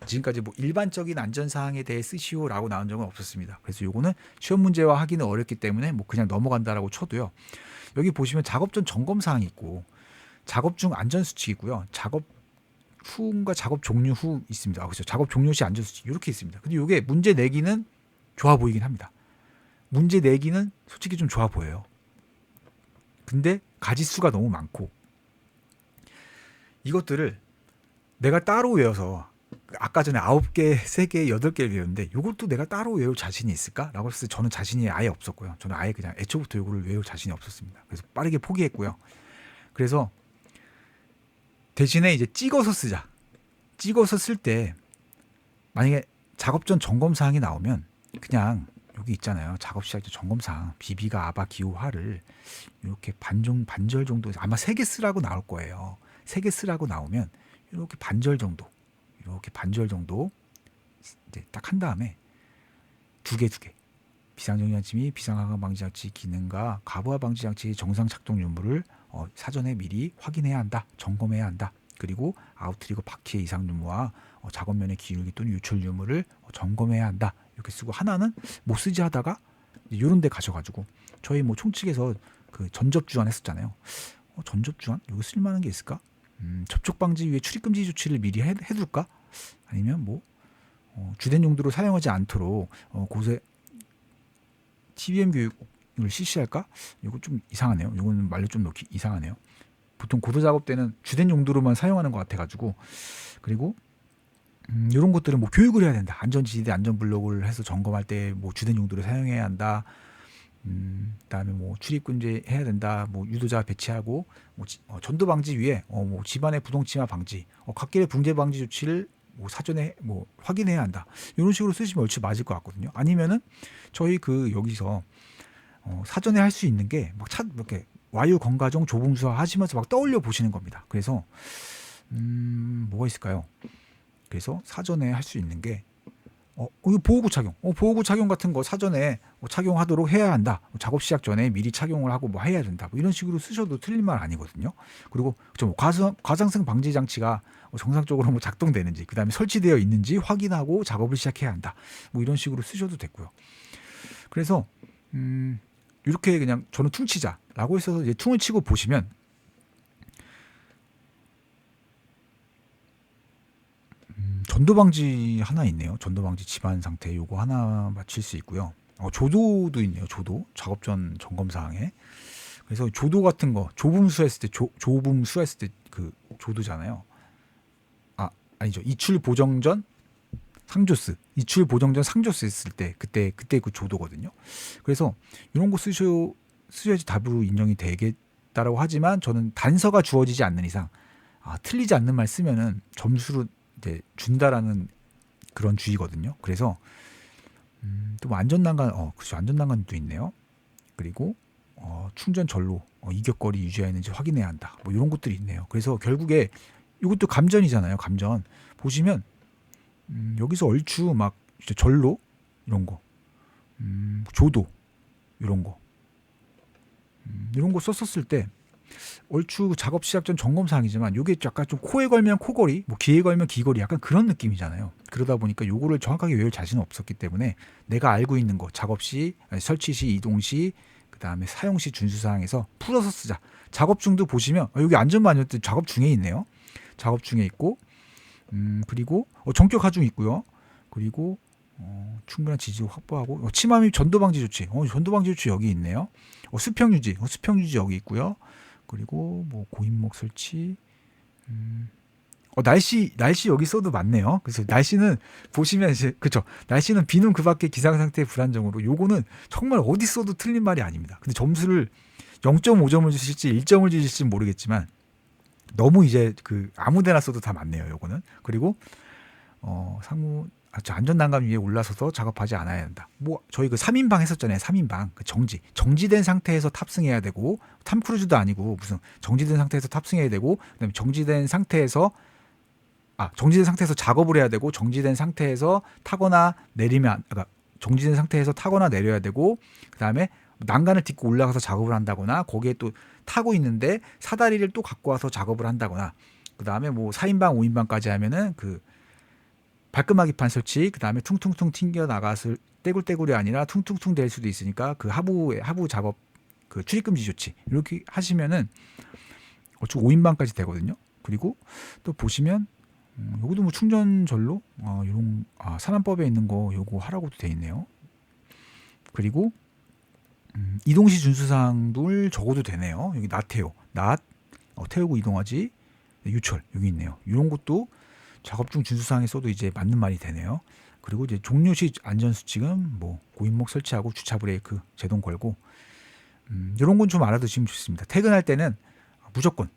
지금까지 뭐 일반적인 안전사항에 대해 쓰시오라고 나온 적은 없었습니다. 그래서 요거는 시험 문제화 하기는 어렵기 때문에 뭐 그냥 넘어간다라고 쳐도요. 여기 보시면 작업 전 점검 사항이 있고, 작업 중 안전 수칙이고요. 작업 후과 작업 종료 후 있습니다. 그렇죠. 작업 종료 시 안전 수칙 이렇게 있습니다. 근데 이게 문제 내기는 좋아 보이긴 합니다. 문제 내기는 솔직히 좀 좋아 보여요. 근데 가지수가 너무 많고, 이것들을 내가 따로 외워서 아까 전에 9개, 3개, 8개를 외웠는데 이것도 내가 따로 외울 자신이 있을까? 라고 했을 때 저는 자신이 아예 없었고요. 저는 아예 그냥 애초부터 이거를 외울 자신이 없었습니다. 그래서 빠르게 포기했고요. 그래서 대신에 이제 찍어서 쓰자. 찍어서 쓸 때 만약에 작업 전 점검 사항이 나오면 그냥 여기 있잖아요. 작업 시작 전 점검 사항 비비가 아바 기호 화를 이렇게 반절 정도 아마 3개 쓰라고 나올 거예요. 3개 쓰라고 나오면 이렇게 반절 정도 이제 딱 한 다음에 두 개 비상정지장치 및 비상하강 방지장치 기능과 가부하 방지장치의 정상 작동 유무를 사전에 미리 확인해야 한다. 점검해야 한다. 그리고 아웃트리거 바퀴의 이상 유무와 작업면의 기울기 또는 유출 유무를 점검해야 한다. 이렇게 쓰고 하나는 못 쓰지 하다가 이런 데 가셔가지고 저희 뭐 총측에서 그 전접 주안 했었잖아요. 전접 주안? 여기 쓸만한 게 있을까? 접촉 방지 위에 출입 금지 조치를 미리 해둘까? 아니면 뭐 주된 용도로 사용하지 않도록 곳에 TBM 교육을 실시할까? 이거 좀 이상하네요. 이거는 말로 좀 넣기 이상하네요. 보통 고도 작업 때는 주된 용도로만 사용하는 것 같아가지고 그리고 이런 것들은 뭐 교육을 해야 된다. 안전지대 안전블록을 해서 점검할 때 뭐 주된 용도로 사용해야 한다. 그다음에 뭐 출입금지 해야 된다. 뭐 유도자 배치하고 뭐 전도 방지 위에 뭐 집안의 부동 침하 방지, 갓길의 붕괴 방지 조치를 뭐 사전에 뭐 확인해야 한다. 이런 식으로 쓰시면 얼추 맞을 것 같거든요. 아니면은 저희 그 여기서 사전에 할 수 있는 게 막 이렇게 와유 건가정 조봉수화 하시면서 막 떠올려 보시는 겁니다. 그래서 뭐가 있을까요? 그래서 사전에 할 수 있는 게 이거 보호구 착용, 보호구 착용 같은 거 사전에 착용하도록 해야 한다. 작업 시작 전에 미리 착용을 하고 뭐 해야 된다. 뭐 이런 식으로 쓰셔도 틀린 말 아니거든요. 그리고 과상승 방지 장치가 정상적으로 뭐 작동되는지, 그 다음에 설치되어 있는지 확인하고 작업을 시작해야 한다. 뭐 이런 식으로 쓰셔도 됐고요. 그래서 이렇게 그냥 저는 퉁치자라고 해서 이제 퉁을 치고 보시면 전도 방지 하나 있네요. 전도 방지 집안 상태 요거 하나 맞출 수 있고요. 조도도 있네요. 조도 작업 전 점검 사항에. 그래서 조도 같은 거 조분수했을 때 조분수했을 때 그 조도잖아요. 아니죠. 이출 보정 전 상조스, 이출 보정 전 상조스 했을 때 그때 그 조도거든요. 그래서 이런 거 쓰셔야지 답으로 인정이 되겠다라고 하지만 저는 단서가 주어지지 않는 이상 틀리지 않는 말 쓰면은 점수로 이제 준다라는 그런 주의거든요. 그래서 또 뭐 안전난간 그렇죠. 안전난간도 있네요. 그리고 충전 전로 이격거리 유지하였는지 확인해야 한다. 뭐 이런 것들이 있네요. 그래서 결국에 이것도 감전이잖아요. 감전 보시면 여기서 얼추 막 전로 이런 거, 조도 이런 거, 이런 거 썼었을 때 얼추 작업 시작 전 점검 사항이지만 이게 약간 좀 코에 걸면 코걸이, 뭐 귀에 걸면 귀걸이 약간 그런 느낌이잖아요. 그러다 보니까 요거를 정확하게 외울 자신은 없었기 때문에 내가 알고 있는 거 작업 시, 설치 시, 이동 시, 그 다음에 사용 시 준수 사항에서 풀어서 쓰자. 작업 중도 보시면 여기 안전마뉴얼 작업 중에 있네요. 작업 중에 있고 그리고 전격 하중 있고요. 그리고 충분한 지지 확보하고 침하 및 전도 방지 조치, 전도 방지 조치 여기 있네요. 수평 유지 여기 있고요. 그리고 뭐 고인목 설치, 날씨 여기 써도 맞네요. 그래서 날씨는 보시면 이제 그쵸. 날씨는 비는 그밖에 기상 상태 불안정으로 요거는 정말 어디 써도 틀린 말이 아닙니다. 근데 점수를 0.5점을 주실지 1점을 주실지 모르겠지만 너무 이제 그 아무데나 써도 다 맞네요. 요거는. 그리고 상무 안전난간 위에 올라서서 작업하지 않아야 한다. 뭐 저희 그 3인방 했었잖아요. 3인방 그 정지된 상태에서 탑승해야 되고 탐크루즈도 아니고 무슨 정지된 상태에서 탑승해야 되고 그다음에 정지된 상태에서 작업을 해야 되고 정지된 상태에서 타거나 내리면 정지된 상태에서 타거나 내려야 되고 그다음에 난간을 딛고 올라가서 작업을 한다거나 거기에 또 타고 있는데 사다리를 또 갖고 와서 작업을 한다거나 그다음에 뭐 4인방 5인방까지 하면은 그 발끈마기판 설치, 그 다음에 퉁퉁퉁 튕겨 나갔을 떼굴떼굴이 아니라 퉁퉁퉁 될 수도 있으니까 그 하부 작업 그 출입금지 조치 이렇게 하시면은 어쩌 5인방까지 되거든요. 그리고 또 보시면 여기도 뭐 충전 전로 이런 산안법에 있는 거 요거 하라고도 돼 있네요. 그리고 이동시 준수사항들 적어도 되네요. 여기 태우고 이동하지. 유철 여기 있네요. 이런 것도 작업 중 준수사항에 써도 이제 맞는 말이 되네요. 그리고 이제 종료시 안전수칙은 뭐 고인목 설치하고 주차 브레이크 제동 걸고 이런 건 좀 알아두시면 좋습니다. 퇴근할 때는 무조건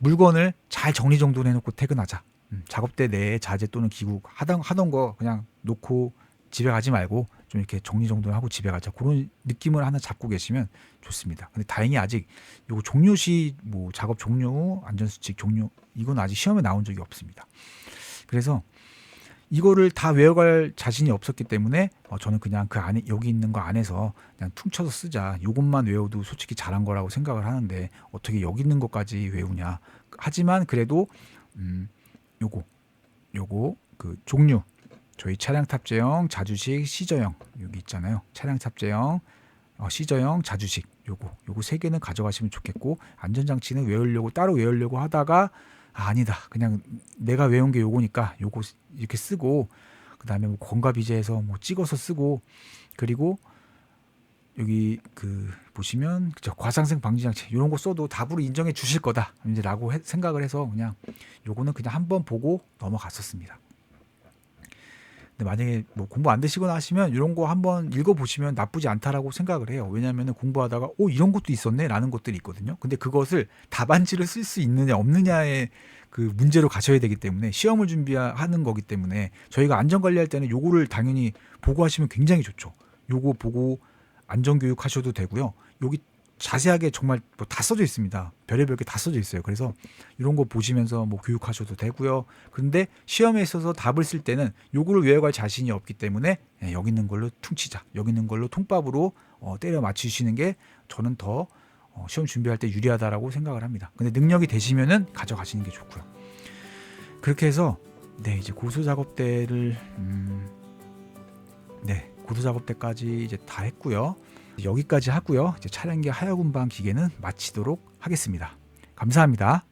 물건을 잘 정리정돈해 놓고 퇴근하자. 작업대 내에 자재 또는 기구 하던 거 그냥 놓고 집에 가지 말고 좀 이렇게 정리정돈하고 집에 가자. 그런 느낌을 하나 잡고 계시면 좋습니다. 근데 다행히 아직 요거 종료 시 뭐 작업 종료 후 안전수칙 종료 이건 아직 시험에 나온 적이 없습니다. 그래서 이거를 다 외워갈 자신이 없었기 때문에 저는 그냥 그 안에 여기 있는 거 안에서 그냥 퉁쳐서 쓰자. 요것만 외워도 솔직히 잘한 거라고 생각을 하는데 어떻게 여기 있는 것까지 외우냐. 하지만 그래도 요거 그 종류 저희 차량 탑재형 자주식 시저형 여기 있잖아요. 차량 탑재형 시저형 자주식 요거 세 개는 가져가시면 좋겠고 안전장치는 외우려고 따로 외우려고 하다가 아니다. 그냥 내가 외운 게 요거니까 요거 이렇게 쓰고 그다음에 뭐 권가비제에서 뭐 찍어서 쓰고 그리고 여기 그 보시면 그죠 과상생 방지 장치 이런 거 써도 답으로 인정해 주실 거다 이제라고 생각을 해서 그냥 요거는 그냥 한번 보고 넘어갔었습니다. 근데 만약에 뭐 공부 안 되시거나 하시면 이런 거 한번 읽어 보시면 나쁘지 않다라고 생각을 해요. 왜냐하면 공부하다가 이런 것도 있었네라는 것들이 있거든요. 근데 그것을 답안지를 쓸 수 있느냐 없느냐의 그 문제로 가셔야 되기 때문에 시험을 준비하는 거기 때문에 저희가 안전관리할 때는 요거를 당연히 보고 하시면 굉장히 좋죠. 요거 보고 안전교육 하셔도 되고요. 여기 자세하게 정말 뭐 다 써져 있습니다. 별의별 게 다 써져 있어요. 그래서 이런 거 보시면서 뭐 교육하셔도 되고요. 그런데 시험에 있어서 답을 쓸 때는 요거를 외워갈 자신이 없기 때문에 여기 있는 걸로 퉁치자. 여기 있는 걸로 통밥으로 때려 맞추시는 게 저는 더 시험 준비할 때 유리하다라고 생각을 합니다. 근데 능력이 되시면은 가져가시는 게 좋고요. 그렇게 해서 이제 고수 작업대를 고수 작업대까지 이제 다 했고요. 여기까지 하고요. 이제 차량기 하역운반 기계는 마치도록 하겠습니다. 감사합니다.